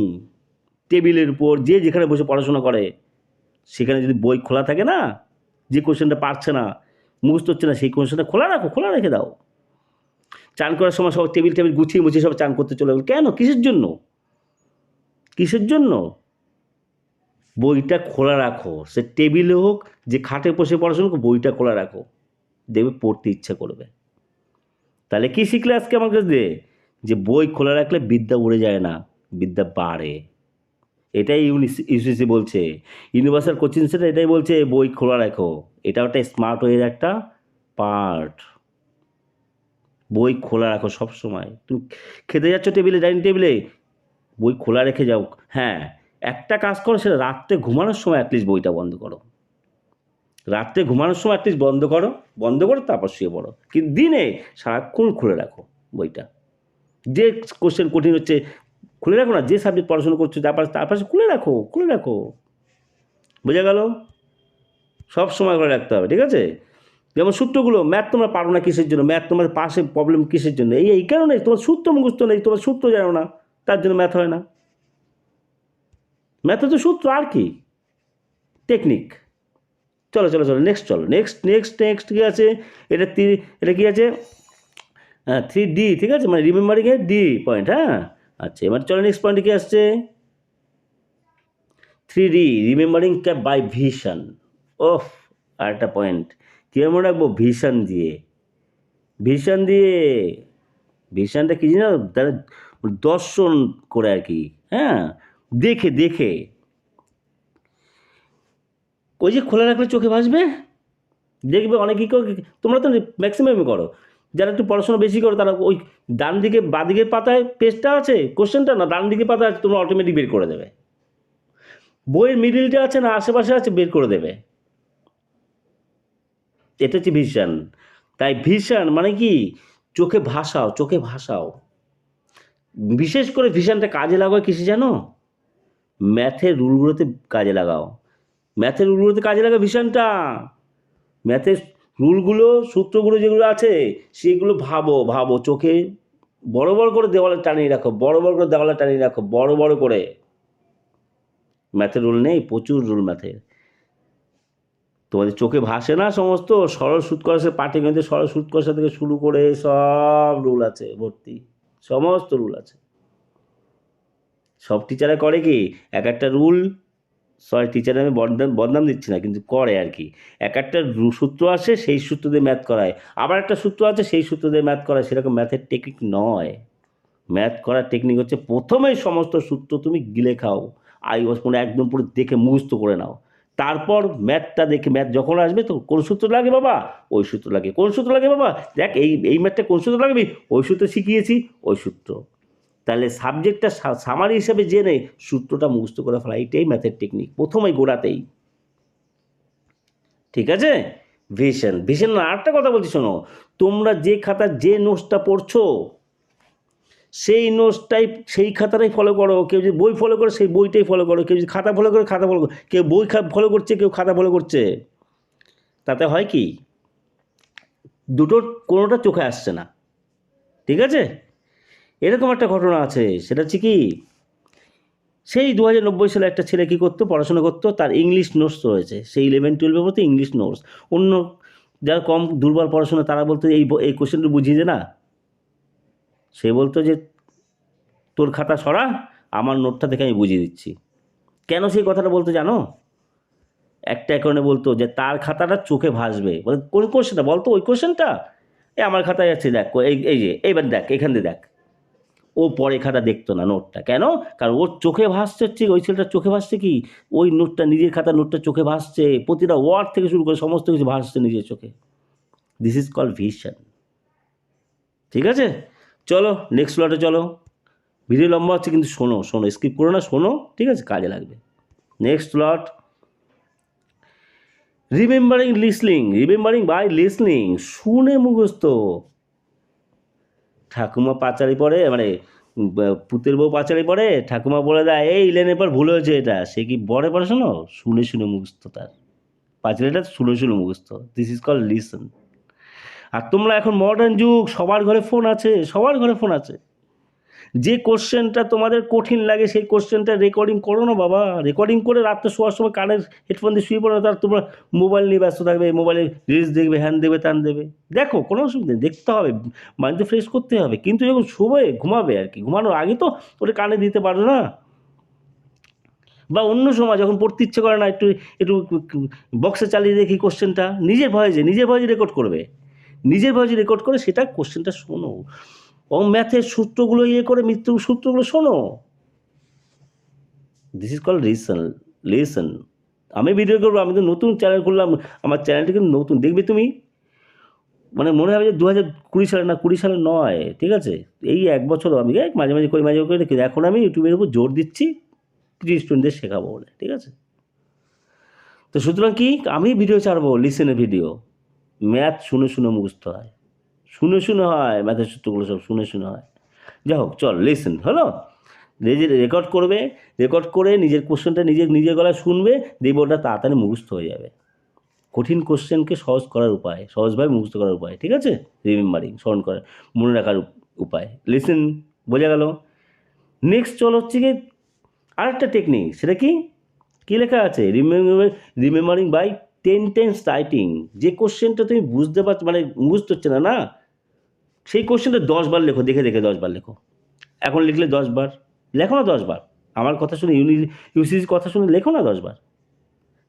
টেবিলের উপর যে যেখানে বসে পড়াশোনা করে, সেখানে যদি বই খোলা থাকে না, যে কোশ্চেনটা পারছে না, মুখস্থ হচ্ছে না, সেই কোশ্চেনটা খোলা রেখে দাও। চান করার সময় সব টেবিল গুছিয়ে সব চান করতে চলে গেল, কেন? কিসের জন্য? বইটা খোলা রাখো, সে টেবিলে হোক, যে খাটে বসে পড়াশোনা হোক, বইটা খোলা রাখো, দেখবে পড়তে ইচ্ছা করবে। তাহলে কি শিখলে আজকে আমার কাছে, যে বই খোলা রাখলে বিদ্যা উড়ে যায় না, বিদ্যা বাড়ে। এটাই ইউসিসি বলছে, ইউনিভার্সাল কোচিং সেন্টার এটাই বলছে, বই খোলা রাখো। এটা একটা স্মার্ট ওয়ের একটা পার্ট, বই খোলা রাখো সব সময়। তুমি খেতে যাচ্ছ ডাইনিং টেবিলে, বই খোলা রেখে যাও। হ্যাঁ, একটা কাজ করো, সেটা রাত্রে ঘুমানোর সময় অ্যাটলিস্ট বইটা বন্ধ করো, রাত্রে ঘুমানোর সময় অ্যাটলিস্ট বন্ধ করো তারপর শুয়ে পড়ো, কিন্তু দিনে সারাক্ষণ খুলে রাখো বইটা। যে কোশ্চেন কঠিন হচ্ছে খুলে রাখো না, যে সাবজেক্ট পড়াশোনা করছো তার পাশে খুলে রাখো, বোঝা গেল? সব সময় করে রাখতে হবে, ঠিক আছে? যেমন সূত্রগুলো, ম্যাথ তোমরা পারো না কিসের জন্য, ম্যাথ তোমার পাশে প্রবলেম কিসের জন্য, এই কারণে তোমার সূত্র মুখস্থ নেই, তোমার সূত্র জানো না, তার জন্য ম্যাথ হয় না। ম্যাথে তো সূত্র আর কি, টেকনিক। চলো নেক্সট কি আছে, এটা কি আছে? 3D, ঠিক আছে, মানে রিমেম্বারিংয়ের ডি পয়েন্ট। হ্যাঁ, আচ্ছা, এবার চলো নেক্সট পয়েন্টে কি আসছে? 3D, remembering cap by vision. ওফ, আর একটা পয়েন্ট, কীভাবে মনে রাখবো? ভিশনটা কি জানো? তারা দর্শন করে আর কি, হ্যাঁ, দেখে ওই যে খোলা রাখলে চোখে ভাসবে, দেখবে অনেকেই তোমরা তো ম্যাক্সিমামই করো, যারা একটু পড়াশোনা বেশি করো, তারা ওই ডান দিকে বাঁদিকের পাতায় পেজটা আছে, কোশ্চেনটা না ডান দিকে পাতা আছে, তোমরা অটোমেটিক বের করে দেবে। বইয়ের মিডিলটা আছে না আশেপাশে আছে, বের করে দেবে। এটা হচ্ছে ভিশন। তাই ভিশন মানে কি? চোখে ভাসাও। বিশেষ করে ভিশনটা কাজে লাগাও কিসে জানো? ম্যাথের রুলগুলোতে কাজে লাগাও, ভিশনটা। ম্যাথের রুলগুলো, সূত্রগুলো যেগুলো আছে, সেগুলো ভাবো চোখে বড় করে দেওয়ালে টানিয়ে রাখো, বড় করে। ম্যাথের রুল নেই, প্রচুর রুল ম্যাথের, তোমাদের চোখে ভাসে না সমস্ত সরল সুৎকর্ষের পাটিগণিতে, সরল সুৎকর্ষ থেকে শুরু করে সব রুল আছে ভর্তি, সমস্ত রুল আছে। সব টিচারে করে কি, একটা রুল, টিচারে আমি বদনাম দিচ্ছি না, কিন্তু করে আর কি, একটা সূত্র আসে, সেই সূত্র দিয়ে ম্যাথ করায়, আবার একটা সূত্র আছে, সেই সূত্র দিয়ে ম্যাথ করায়। সেরকম ম্যাথের টেকনিক নয়। ম্যাথ করার টেকনিক হচ্ছে প্রথমেই সমস্ত সূত্র তুমি গিলে খাও, একদম পুরো দেখে মুখস্থ করে নাও, তারপর ম্যাথটা দেখে, ম্যাথ যখন আসবে তো কোন সূত্র লাগে বাবা, ওই সূত্র লাগে। কোন সূত্র লাগে বাবা, দেখ এই ম্যাথটা কোন সূত্র লাগবে, ওই সূত্র শিখিয়েছি, ওই সূত্র। তাহলে সাবজেক্টটা সামারি হিসেবে জেনে সূত্রটা মুখস্থ করে ফেলা, এইটাই ম্যাথের টেকনিক প্রথমেই গোড়াতেই। ঠিক আছে? ভিশন না, আরেকটা কথা বলছি শোনো, তোমরা যে খাতা যে নোটসটা পড়ছো সেই নোটসটাই সেই খাতাটাই ফলো করো। কেউ যদি বই ফলো করে সেই বইটাই ফলো করো, কেউ যদি খাতা ফলো করে খাতা ফলো করো। কেউ বই ফলো করছে, কেউ খাতা ফলো করছে, তাতে হয় কি দুটোর কোনোটা চোখে আসছে না। ঠিক আছে? এরকম একটা ঘটনা আছে, সেটা হচ্ছে কি, সেই 2090 সালে একটা ছেলে কী করতো, পড়াশোনা করতো, তার ইংলিশ নোটস রয়েছে, সেই 11-12 পড়তো ইংলিশ নোটস। অন্য যারা কম দুর্বল পড়াশোনা তারা বলতো এই কোশ্চেনটা বুঝিয়ে দে না, সে বলতো যে তোর খাতা সরা, আমার নোটটা দেখে আমি বুঝিয়ে দিচ্ছি। কেন সেই কথাটা বলতো জানো? একটা কারণে বলতো যে তার খাতাটা চোখে ভাসবে। বলে কোন কোশ্চেনটা বলতো, ওই কোশ্চেনটা আমার খাতায় আছে, দেখ এই যে এইবার দেখ, এখান দিয়ে দেখ। ও পরে খাতা দেখতো না নোটটা, কেন? কারণ ওর চোখে ভাসছে হচ্ছে, ওই ছেলেটার চোখে ভাসছে কি, ওই নোটটা, নিজের খাতার নোটটা চোখে ভাসছে, প্রতিটা ওয়ার্ড থেকে শুরু করে সমস্ত কিছু ভাসছে নিজের চোখে। This is called vision. ঠিক আছে? চলো নেক্সট স্লটে চলো। ভিডিও লম্বা হচ্ছে কিন্তু শোনো, স্কিপ করো না, শোনো, ঠিক আছে, কাজে লাগবে। Next slot, remembering by listening, শুনে মুখস্থ। ঠাকুমা পাঁচালি পড়ে, মানে পুতের বউ পাঁচালি পড়ে, ঠাকুমা বলে দেয় এই ইলেনের পর ভুল হয়েছে এটা, সে কি পড়ে শোনো, শুনে মুখস্থ তার পাঁচালিটা শুনে মুখস্থ। This is call listen. আর তোমরা এখন মডার্ন যুগ, সবার ঘরে ফোন আছে, যে কোশ্চেনটা তোমাদের কঠিন লাগে সেই কোশ্চেনটা রেকর্ডিং করো না বাবা, রেকর্ডিং করে রাত্রে শোয়ার সময় কানের হেডফোন দিয়ে শুয়ে পড়ো, তার তোমরা মোবাইল নিয়ে ব্যস্ত থাকবে, মোবাইলে রিলস দেখবে, হ্যান দেবে, ত্যান দেবে। দেখো, কোনো অসুবিধা নেই, দেখতে হবে, মাইন্ডকে ফ্রেশ করতে হবে, কিন্তু যখন শোবে, ঘুমাবে আর কি, ঘুমানোর আগে তো ওটা কানে দিতে পারো না, বা অন্য সময় যখন পড়তে ইচ্ছে করে না, একটু একটু বক্সে চালিয়ে দেখি কোশ্চেনটা, নিজের ভয়েসে রেকর্ড করে সেটা কোশ্চেনটা শোনো, ও ম্যাথের সূত্রগুলো করে সূত্রগুলো শোনো। This is call listen. আমি ভিডিও করবো, আমি তো নতুন চ্যানেল খুললাম, আমার চ্যানেলটা কিন্তু নতুন, দেখবে তুমি, মানে মনে হবে যে 2020 সালে, না 20 সালে নয়, ঠিক আছে, এই 1 বছর আমি মাঝে মাঝে করে দেখি, এখন আমি ইউটিউবের উপর জোর দিচ্ছি কিছু স্টুডেন্টদের শেখাবো বলে, ঠিক আছে? তো সুতরাং কি, আমি ভিডিও ছাড়বো, লিসেনের ভিডিও, ম্যাথ শুনে মুখস্থ হয়, হয়, ম্যাথের সূত্রগুলো সব শুনে হয়। যাই হোক, চল লিসেন হলো, নিজের রেকর্ড করে নিজের কোশ্চেনটা নিজের গলায় শুনবে, দেখবে ওটা তাড়াতাড়ি মুখস্থ হয়ে যাবে। কঠিন কোশ্চেনকে সহজভাবে মুখস্থ করার উপায়, ঠিক আছে? রিমেম্বারিং, স্মরণ করার, মনে রাখার উপায়, লিসেন, বোঝা গেল? নেক্সট চল হচ্ছে কি আরেকটা টেকনিক, সেটা কি লেখা আছে, রিমেম্বারিং বাই 10 টাইমস রাইটিং। যে কোশ্চেনটা তুমি বুঝতে পারছো, মানে মুখস্থ হচ্ছে না, সেই কোশ্চেনটা 10 বার লেখো, দেখে 10 বার লেখো। এখন লিখলে 10 বার, লেখো না 10 বার, আমার কথা শুনে, ইউসিসির কথা শুনে লেখো না 10 বার,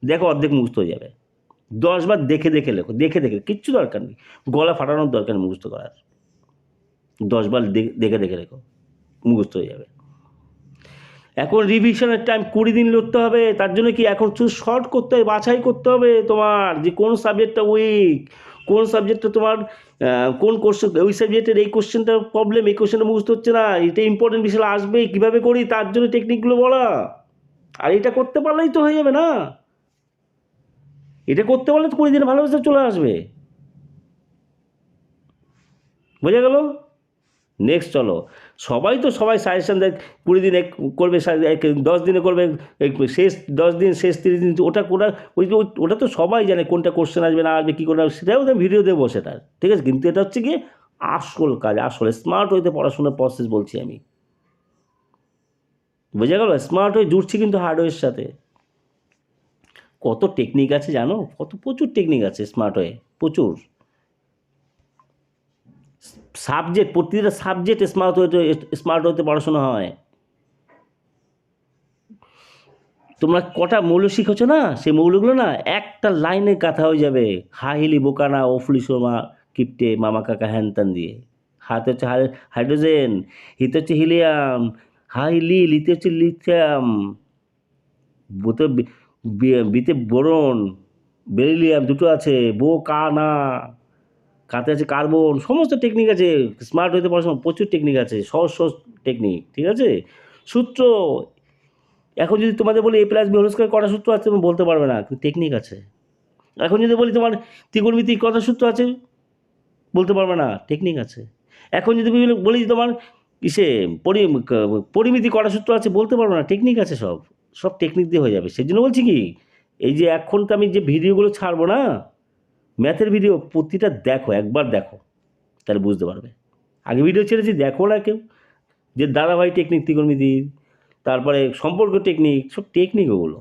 দেখো অর্ধেক মুখস্থ হয়ে যাবে। 10 বার দেখে লেখো, দেখে কিচ্ছু দরকার নেই, গলা ফাটানোর দরকার নেই মুখস্থ করার, 10 বার দেখে লেখো, মুখস্থ হয়ে যাবে। এখন রিভিশনের টাইম 20 দিন লড়তে হবে, তার জন্য কি এখন শুধু শর্ট করতে হবে, বাছাই করতে হবে তোমার, যে কোন সাবজেক্টটা উইক, কোন সাবজেক্টটা তোমার কোন কোশ্চেন, ওই সাবজেক্টের এই কোশ্চেনটার প্রবলেম, এই কোশ্চেনটা মুখস্থ হচ্ছে না, এটা ইম্পর্টেন্ট বিষয় আসবে, কীভাবে করি, তার জন্য টেকনিকগুলো বলা। আর এটা করতে পারলেই তো হয়ে যাবে না, এটা করতে পারলে তো 20 দিনে ভালোবাসা চলে আসবে। বোঝা গেল? নেক্সট চলো, সবাই সাজেশন দেয় 20 দিনে করবে, 10 দিনে করবে, শেষ 10 দিন, শেষ 30 দিন, ওটা তো সবাই জানে কোনটা কোশ্চেন আসবে না আসবে, কী করে, সেটাও তো ভিডিও দেবো সেটার, ঠিক আছে? কিন্তু এটা হচ্ছে কি আসল কাজ, আসলে স্মার্ট হইতে পড়াশোনার প্রসেস বলছি আমি, বোঝা গেল? স্মার্ট হয়ে জুড়ছি কিন্তু হার্ডওয়্যারের সাথে। কত টেকনিক আছে জানো, প্রচুর টেকনিক আছে স্মার্ট হয়ে, প্রচুর সাবজেক্ট, প্রতিটা সাবজেক্ট স্মার্ট হতে পড়াশোনা হয়। তোমরা কটা মৌল শিখেছো না, সেই মৌলগুলো না একটা লাইনে গাথা হয়ে যাবে, হাহিলি বোকানা ওফলি সোমা কিপটে মামা কাকা হ্যান ত্যান দিয়ে। হাতে হচ্ছে হাইড্রোজেন, হিতে হচ্ছে হিলিয়াম, লিতে হচ্ছে লিথিয়াম, বুতে বিতে বোরন, বেরিলিয়াম দুটো আছে, না, কাতে আছে কার্বন, সমস্ত টেকনিক আছে। স্মার্ট হইতে পড়াশোনা প্রচুর টেকনিক আছে, সহজ সহজ টেকনিক, ঠিক আছে? সূত্র, এখন যদি তোমাদের বলি A+B হোল স্কয়ার কটা সূত্র আছে তুমি বলতে পারবে না, কিন্তু টেকনিক আছে। এখন যদি বলি তোমার ত্রিকোণমিতি কটা সূত্র আছে বলতে পারবে না, টেকনিক আছে। এখন যদি বলি তোমার ইসে পরিমিতি কটা সূত্র আছে বলতে পারবো না, টেকনিক আছে, সব সব টেকনিক দিয়ে হয়ে যাবে। সেই জন্য বলছি কি, এই যে এখন তো আমি যে ভিডিওগুলো ছাড়বো না, ম্যাথের ভিডিও, প্রতিটা দেখো, একবার দেখো, তাহলে বুঝতে পারবে। আগে ভিডিও ছেড়েছি, দেখো না কেউ, যে দাদাভাই টেকনিক ত্রিকোণমিতির, তারপরে সম্পর্ক টেকনিক, সব টেকনিক ওগুলো।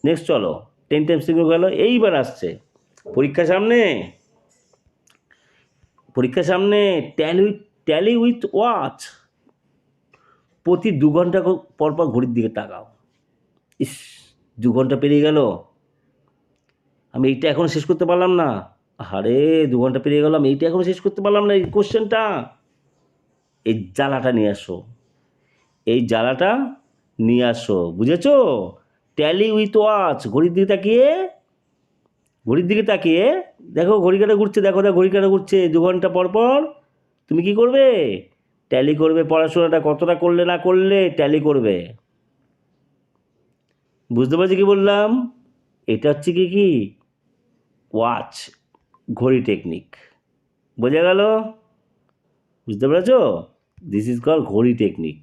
নেক্সট চলো, 10 টাইমস গেল। এইবার আসছে পরীক্ষা সামনে, ট্যালি উইথ ওয়াচ। প্রতি 2 ঘন্টা পর পর ঘড়ির দিকে তাকাও। ইস, 2 ঘন্টা পেরিয়ে গেল, আমি এইটা এখনো শেষ করতে পারলাম না। আরে 2 ঘন্টা পেরিয়ে গেল, আমি এইটা এখনো শেষ করতে পারলাম না, এই কোশ্চেনটা। এই জ্বালাটা নিয়ে আসো, এই জ্বালাটা নিয়ে আসো, বুঝেছো? ট্যালি উইথ ওয়াচ, ঘড়ির দিকে তাকিয়ে দেখো, ঘড়ি কাঁটা ঘুরছে, দেখো ঘড়ি কাঁটা ঘুরছে 2 ঘন্টা পর পর। তুমি কি করবে? ট্যালি করবে, পড়াশোনাটা কতটা করলে না করলে ট্যালি করবে। বুঝতে পারছি কি বললাম? এটা হচ্ছে কি ওয়াচ, ঘড়ি টেকনিক। বোঝা গেল? বুঝতে পেরেছ? দিস ইজ কল ঘড়ি টেকনিক।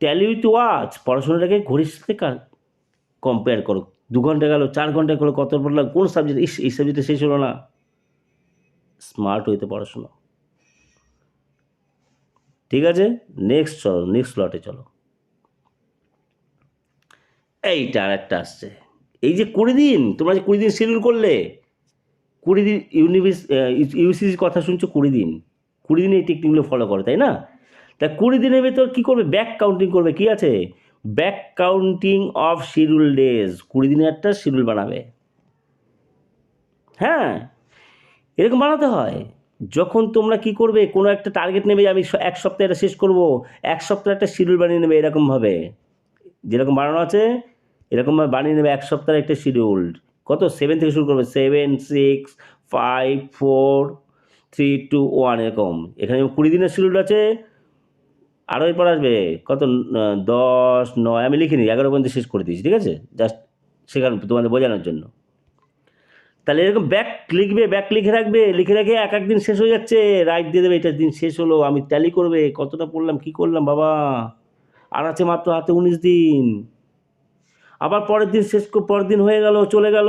ট্যালি উইথ ওয়াচ, পড়াশোনাটাকে ঘড়ির সাথে কম্পেয়ার করো। 2 ঘন্টা গেল, 4 ঘন্টা করো, কত পড়লাম, কোন সাবজেক্ট, এই সাবজেক্টে শেষ হলো না। স্মার্ট হইতে পড়াশোনা, ঠিক আছে? নেক্সট চলো, নেক্সট স্লটে চলো। এইটা আর একটা আসছে, এই যে 20 দিন, তোমরা যে 20 দিন শিডিউল করলে, 20 দিন ইউসিসির কথা শুনছো, 20 দিন, 20 দিন এই টেকনিকগুলো ফলো করো, তাই না? তা 20 দিনের ভেতর কী করবে? ব্যাক কাউন্টিং করবে। কি আছে? Back counting of schedule days. 20 দিনের একটা শিডিউল বানাবে। হ্যাঁ, এরকম বানাতে হয়। যখন তোমরা কি করবে, কোনো একটা টার্গেট নেবে, আমি 1 সপ্তাহে এটা শেষ করব, 1 সপ্তাহে একটা শিডিউল বানিয়ে নেবে, এরকমভাবে যেরকম বানানো আছে এরকমভাবে বানিয়ে নেবে। 1 সপ্তাহের একটা শিডিউল, কত 7 থেকে শুরু করবে, 7, 6, 5, 4, 3, 2, 1, এরকম। এখানে 20 দিনের শিডিউল আছে, আরও এরপর আসবে কত, 10, 9, আমি লিখিনি, 11 পর্যন্ত শেষ করে দিয়েছি, ঠিক আছে? জাস্ট সেখানে তোমাদের বোঝানোর জন্য। তাহলে এরকম ব্যাক লিখবে, ব্যাক লিখে রাখবে, লিখে রেখে এক দিন শেষ হয়ে যাচ্ছে, রাইট দিয়ে দেবে, এটার দিন শেষ হলো, আমি ট্যালি করবে কতটা পড়লাম, কি করলাম বাবা। আর আছে মাত্র হাতে 19 দিন। আবার পরের দিন হয়ে গেল, চলে গেল,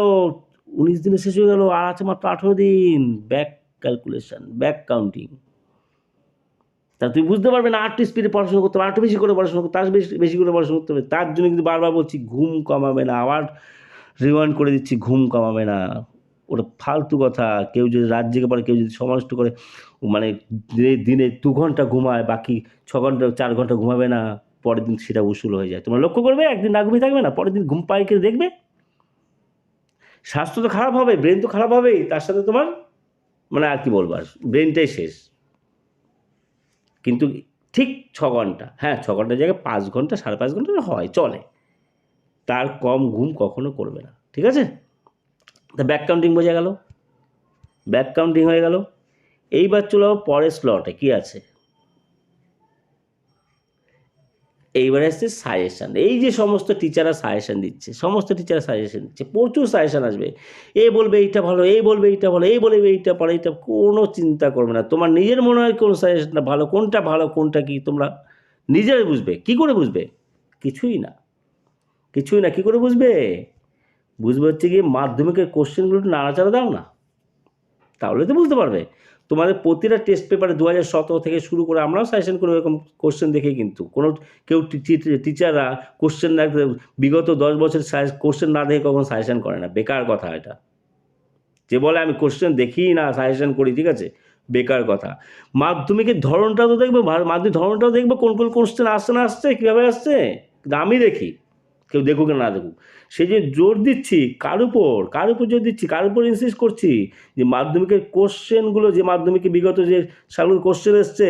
19 দিনে শেষ হয়ে গেল, আর আছে মাত্র 18 দিন। Back calculation, back counting. তা তুমি বুঝতে পারবে না, আরটু স্পিডে পড়াশোনা করতে হবে, আরটু বেশি করে পড়াশোনা করতে, তার বেশি করে পড়াশোনা করতে হবে। তার জন্য কিন্তু বারবার বলছি, ঘুম কমাবে না, আবার রিমাইন্ড করে দিচ্ছি, ঘুম কমাবে না। ওটা ফালতু কথা। কেউ যদি রাত জেগে পড়ে, কেউ যদি সময় নষ্ট করে, মানে দিনে 2 ঘন্টা ঘুমায়, বাকি 6 ঘন্টা 4 ঘন্টা ঘুমাবে না, পরের দিন সেটা উসুল হয়ে যায়। তোমরা লক্ষ্য করবে, একদিন না ঘুমিয়ে থাকবে না, পরের দিন ঘুম পায় করে দেখবে, স্বাস্থ্য তো খারাপ হবে, ব্রেন তো খারাপ হবেই, তার সাথে তোমার মানে আর কি বলবো, আর ব্রেনটাই শেষ। কিন্তু ঠিক 6 ঘন্টা, হ্যাঁ 6 ঘন্টার জায়গায় 5 ঘন্টা, 5.5 ঘন্টা হয়, চলে, তার কম ঘুম কখনো করবে না, ঠিক আছে? তা ব্যাক কাউন্টিং বোঝা গেল, ব্যাক কাউন্টিং হয়ে গেল। এইবার চলো পরের স্লটে, কি আছে? এইবারে আসছে সাজেশান। এই যে সমস্ত টিচাররা সাজেশান দিচ্ছে, প্রচুর সাজেশান আসবে। এ বলবে এইটা ভালো, এই বলবে এইটা ভালো, এই বলবে এইটা ভালো, এইটা কোনো চিন্তা করবে না। তোমার নিজের মনে হয় কোন সাজেশানটা ভালো, কোনটা কি তোমরা নিজেরাই বুঝবে। কি করে বুঝবে? কিছুই না। কী করে বুঝবে? বুঝবে হচ্ছে কি, মাধ্যমিকের কোশ্চেনগুলো একটু নাড়াচাড়া দাও না, তাহলে তো বুঝতে পারবে। তোমাদের প্রতিটা টেস্ট পেপারে 2017 থেকে শুরু করে আমরাও সাজেশন করি, এরকম কোশ্চেন দেখে, কিন্তু কেউ টিচাররা কোশ্চেন না, বিগত 10 বছর কোশ্চেন না দেখে কখনো সাজেশন করে না, বেকার কথা এটা। যে বলে আমি কোশ্চেন দেখি না সাজেশন করি, ঠিক আছে, বেকার কথা। মাধ্যমিকের ধরনটাও তো দেখবে, মাধ্যমিক ধরনটাও দেখবে, কোন কোশ্চেন আসছে না আসছে, কীভাবে আসছে, কিন্তু আমি দেখি, কেউ দেখুক না দেখুক। সেই জন্য জোর দিচ্ছি কার উপর জোর দিচ্ছি, কার উপর ইনসিস্ট করছি, যে মাধ্যমিকের কোশ্চেনগুলো, যে মাধ্যমিকে বিগত যে সালগুলো কোশ্চেন এসছে,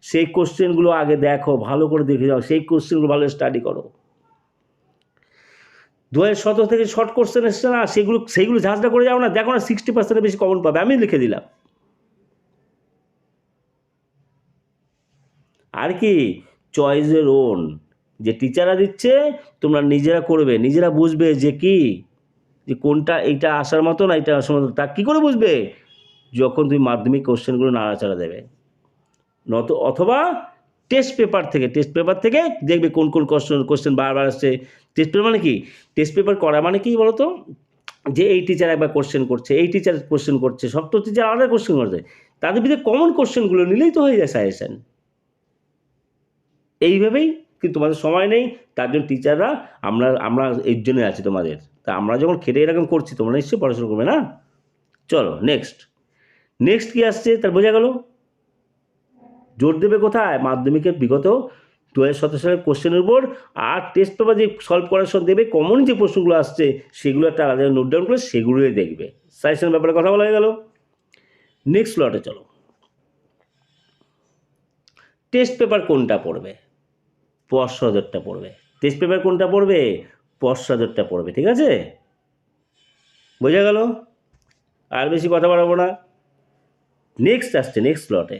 সেই কোশ্চেনগুলো আগে দেখো, ভালো করে দেখে যাও, সেই কোশ্চেনগুলো ভালো স্টাডি করো। 2017 থেকে শর্ট কোশ্চেন এসছে না, সেইগুলো ঝাঁঝটা করে যাও না, দেখো না 60%-এর বেশি কমন পাবে, আমি লিখে দিলাম। আর কি চয়েসের ওন, যে টিচাররা দিচ্ছে তোমরা নিজেরা করবে, নিজেরা বুঝবে যে কি, যে কোনটা এইটা আসার মতো না এটা আসার মতো, তা কী করে বুঝবে? যখন তুমি মাধ্যমিক কোশ্চেনগুলো নাড়াচাড়া দেবে, অথবা টেস্ট পেপার থেকে দেখবে কোন কোন কোশ্চেন বারবার আসছে। টেস্ট পেপার মানে কি, টেস্ট পেপার করা মানে কি বলো তো, যে এই টিচার একবার কোশ্চেন করছে, এই টিচার কোশ্চেন করছে, সব তো টিচার আলাদা কোশ্চেন করছে, তাদের ভিতরে কমন কোশ্চেনগুলো নিলেই তো হয়ে যায় সাজেশন। এইভাবেই, কিন্তু তোমাদের সময় নেই, তার জন্য টিচাররা আমরা এর জন্য আছি তোমাদের। তা আমরা যখন খেটে এরকম করছি, তোমরা নিশ্চয়ই পড়াশোনা করবে না? চলো নেক্সট কি আসছে তার বোঝা গেল। জোর দেবে কোথায়? মাধ্যমিকের বিগত 2017 সালের কোশ্চেনের উপর, আর টেস্ট পেপার যে সলভ করার সময় দেবে কমন যে প্রশ্নগুলো আসছে সেগুলো একটা আলাদা নোট ডাউন করে সেগুলোই দেখবে। সাজেশনের ব্যাপারে কথা বলা হয়ে গেল। নেক্সট লটে চলো। টেস্ট পেপার কোনটা পড়বে? পশ্চাদরটা পড়বে। টেস্ট পেপার কোনটা পড়বে? পশ্চাদরটা পড়বে, ঠিক আছে? বোঝা গেল? আর বেশি কথা বাড়াবো না। নেক্সট আসছে নেক্সট লটে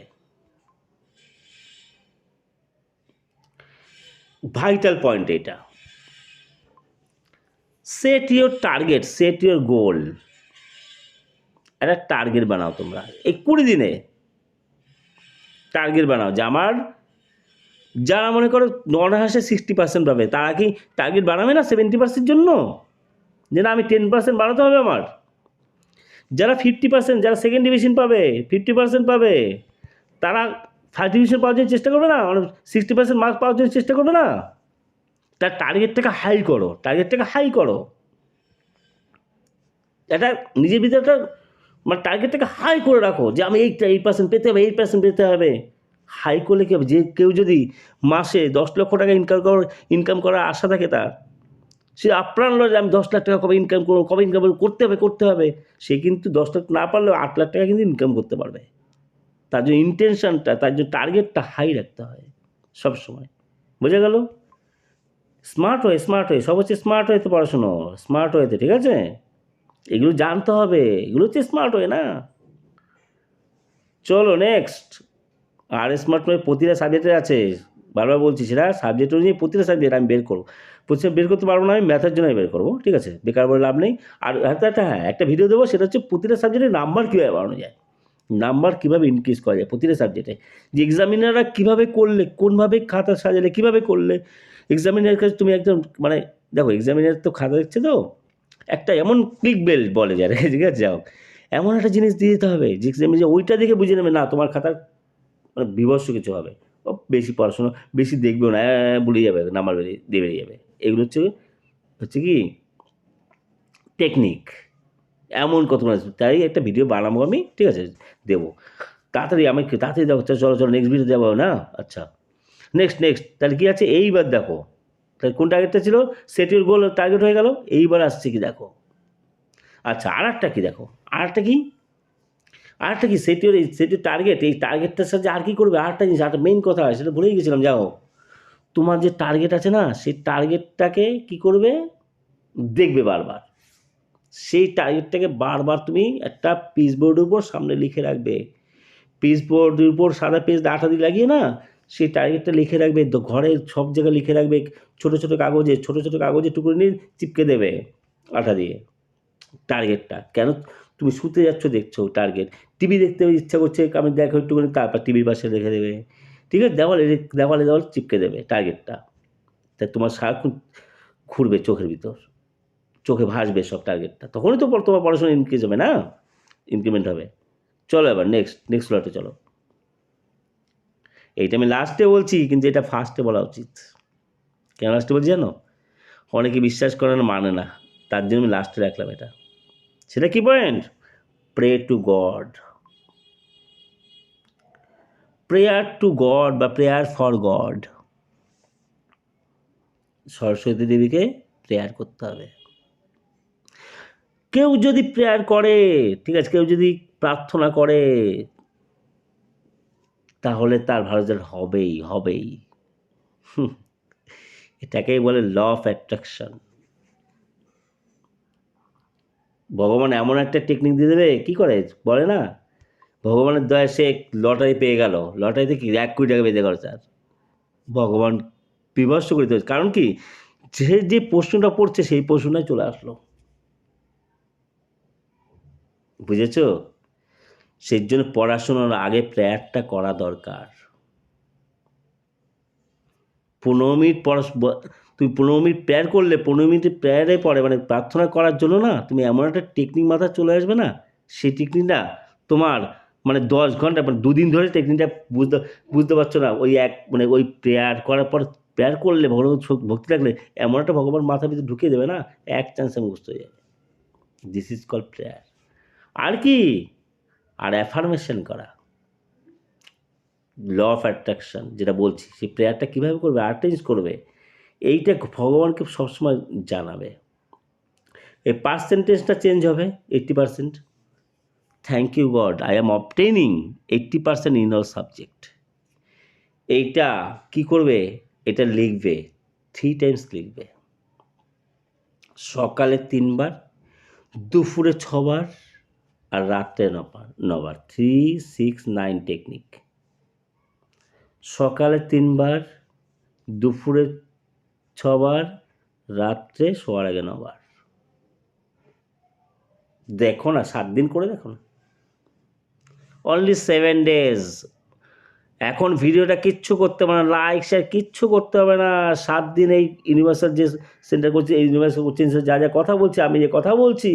ভাইটাল পয়েন্ট এটা। Set your goal. একটা টার্গেট বানাও তোমরা, এই 20 দিনে টার্গেট বানাও, যে আমার যারা মনে করো অনায়াসে 60% পাবে, তারা কি টার্গেট বানাবে না 70% জন্য, যে না আমি 10% বানাতে হবে আমার? যারা 50%, যারা সেকেন্ড ডিভিশন পাবে, 50% পাবে, তারা ফার্স্ট ডিভিশন পাওয়ার জন্য চেষ্টা করবে না? মানে 60% মার্ক পাওয়ার জন্য চেষ্টা করবে না? তার টার্গেটটাকে হাই করো। এটা নিজের ভিতরে একটা মানে টার্গেটটাকে হাই করে রাখো, যে আমি 8% পেতে হবে, 8% পেতে হবে। হাই করলে কী হবে? যে কেউ যদি মাসে 10 লক্ষ টাকা ইনকাম করার আশা থাকে তার, সে আপ্রাণ লয় যে আমি 10 লাখ টাকা কবে ইনকাম করবো, করতে হবে। সে কিন্তু 10 লাখ না পারলেও 8 লাখ টাকা কিন্তু ইনকাম করতে পারবে। তার জন্য ইন্টেনশনটা, তার জন্য টার্গেটটা হাই রাখতে হয় সবসময়। বোঝা গেল? স্মার্ট হয়ে সব হচ্ছে স্মার্ট হয়েতে পড়াশুনো, স্মার্ট হয়েতে, ঠিক আছে? এগুলো জানতে হবে, এগুলো হচ্ছে স্মার্ট হয়ে না। চলো নেক্সট। আর স্মার্ট হয়ে প্রতিটা সাবজেক্টে আছে, বারবার বলছি, সেটা সাবজেক্ট অনুযায়ী প্রতিটা সাবজেক্ট আমি বের করবো। প্রতিটা বের করতে পারবো না, আমি ম্যাথের জন্য বের করবো, ঠিক আছে? বেকার বলে লাভ নেই। আর একটা ভিডিও দেবো, সেটা হচ্ছে প্রতিটা সাবজেক্টের নাম্বার কীভাবে বাড়ানো যায়, নাম্বার কীভাবে ইনক্রিজ করা যায় প্রতিটা সাবজেক্টে, যে এক্সামিনাররা কীভাবে করলে, কোনভাবে খাতা সাজালে, কীভাবে করলে এক্সামিনারের কাছে তুমি একদম মানে দেখো, এক্সামিনার তো খাতা দেখছে তো, একটা এমন ক্লিক বেল বলে যায়, ঠিক আছে? যাও, এমন একটা জিনিস দিয়ে দিতে হবে যে এক্সামিনার ওইটা দেখে বুঝে নেবে না তোমার খাতার মানে বিভৎস কিছু হবে। ও বেশি পড়াশোনা বেশি দেখবেও না, ভুলে যাবে, নাম্বার বেরিয়ে যাবে। এগুলো হচ্ছে কি টেকনিক, এমন কত আছে। তাই একটা ভিডিও বানাবো আমি, ঠিক আছে? দেবো তাড়াতাড়ি দেখো। চলো নেক্সট ভিডিও যাবো না? আচ্ছা, নেক্সট তাহলে কী আছে এইবার দেখো। তাহলে কোন টার্গেটটা ছিল? সেট ইউর গোল টার্গেট হয়ে গেল। এইবার আসছে কি দেখো। আচ্ছা, আরেকটা কি সেট ইউর টার্গেট। এই টার্গেটটার সাথে আর কি করবে? আরেকটা জিনিস, আরেকটা মেইন কথা, সেটা ভুলেই গেছিলাম। যাও, তোমার যে টার্গেট আছে না, সেই টার্গেটটাকে কি করবে? দেখবে বারবার। সেই টার্গেটটাকে বারবার তুমি একটা পিচবোর্ডের উপর সামনে লিখে রাখবে। পিচবোর্ডের উপর সাদা পেজ আঠা দিয়ে লাগিয়ে না, সেই টার্গেটটা লিখে রাখবে। ঘরের সব জায়গায় লিখে রাখবে, ছোটো ছোটো কাগজে টুকরো নিয়ে চিপকে দেবে আঠা দিয়ে টার্গেটটা। কেন? তুমি শুতে যাচ্ছ, দেখছো টার্গেট, টিভি দেখতে ইচ্ছা করছে, আমি দেখো একটুখানি, তারপর টিভির পাশে রেখে দেবে, ঠিক আছে? দেওয়ালে চিপকে দেবে টার্গেটটা। তাই তোমার সারাক্ষণ ঘুরবে চোখের ভিতর, চোখে ভাসবে সব টার্গেটটা, তখনই তো তোমার পড়াশোনা ইনক্রিজ হবে না, ইনক্রিমেন্ট হবে। চলো এবার নেক্সট লটে চলো। এইটা আমি লাস্টে বলছি, কিন্তু এটা ফার্স্টে বলা উচিত। কেন লাস্টে বলছি জানো? অনেকে বিশ্বাস করে না, মানে না, তার জন্য আমি লাস্টে রাখলাম এটা। সেটা কি পয়েন্ট? Pray to God. বা প্রেয়ার ফর গড। সরস্বতী দেবীকে প্রেয়ার করতে হবে। কেউ যদি প্রেয়ার করে, ঠিক আছে, কেউ যদি প্রার্থনা করে, তাহলে তার ভালো রেজাল্ট হবেই। এটাকেই বলে ল অফ অ্যাট্রাকশন। ভগবান এমন একটা টেকনিক দিয়ে দেবে, কী করে বলে না, ভগবানের দয়ায় সে লটারি পেয়ে গেল, লটারিতে কি 1 কোটি টাকা বেঁধে গেল স্যার। ভগবান বিভৎস করে দিতে, কারণ কি, যে প্রশ্নটা পড়ছে সেই প্রশ্নটাই চলে আসলো, বুঝেছ? সেই জন্য পড়াশোনার আগে প্রেয়ারটা করা দরকার। 15 মিনিট তুমি 15 মিনিট প্রেয়ার করলে, 15 মিনিটের প্রেয়ারে পড়ে মানে প্রার্থনা করার জন্য না, তুমি এমন একটা টেকনিক মাথায় চলে আসবে না, সেই টেকনিকটা তোমার মানে 10 ঘন্টা, মানে 2 দিন ধরে টেকনিকটা বুঝতে পারছো না, মানে ওই প্রেয়ার করার পর, প্রেয়ার করলে ভগবান ভক্তি থাকলে এমন একটা ভগবান মাথার ভিতরে ঢুকিয়ে দেবে না, এক চান্সে মুখস্থ হয়ে যাবে। This is called prayer. আর কি, আর অ্যাফার্মেশন করা, ল অফ অ্যাট্রাকশন যেটা বলছি, সেই প্রেয়ারটা কীভাবে করবে, আর্টেঞ্জ করবে, এইটা ভগবানকে সবসময় জানাবে। এই পার্সেন্টেজটা চেঞ্জ হবে 80%। Thank you God, I am obtaining 80% in all subject. এইটা কি করবে, এটা লিখবে, 3 টাইমস লিখবে, সকালে 3 বার, দুপুরে 6 বার, আর রাত্রে 9 বার। 3, 6, 9 টেকনিক। সকালে 3 বার, দুপুরে 6 বার, রাত্রে শোয়ার আগে 9 বার। দেখো না, 7 দিন করে দেখো না, অনলি 7 days। এখন ভিডিওটা কিচ্ছু করতে হবে না, লাইক শেয়ার কিচ্ছু করতে হবে না। 7 দিন এই ইউনিভার্সাল যে সেন্টার করছি, এই ইউনিভার্সাল কোচিং যা যা কথা বলছি, আমি যে কথা বলছি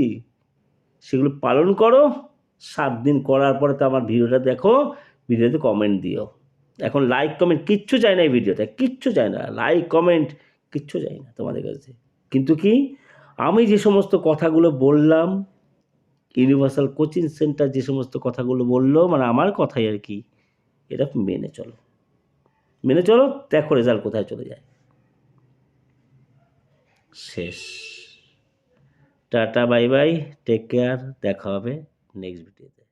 সেগুলো পালন করো। 7 দিন করার পরে তো আমার ভিডিওটা দেখো, ভিডিওতে কমেন্ট দিও। এখন লাইক কমেন্ট কিচ্ছু চাই না, এই ভিডিওতে কিচ্ছু চাই না, লাইক কমেন্ট কিচ্ছু চাই না তোমাদের কাছে। কিন্তু কি, আমি যে সমস্ত কথাগুলো বললাম, ইউনিভার্সাল কোচিং সেন্টার যে সমস্ত কথাগুলো বললো, মানে আমার কথাই আর কি, এটা মেনে চলো, মেনে চলো, দেখো রেজাল্ট কোথায় চলে যায়। শেষ। Tata, bye bye, take care, দেখা হবে নেক্সট ভিডিওতে।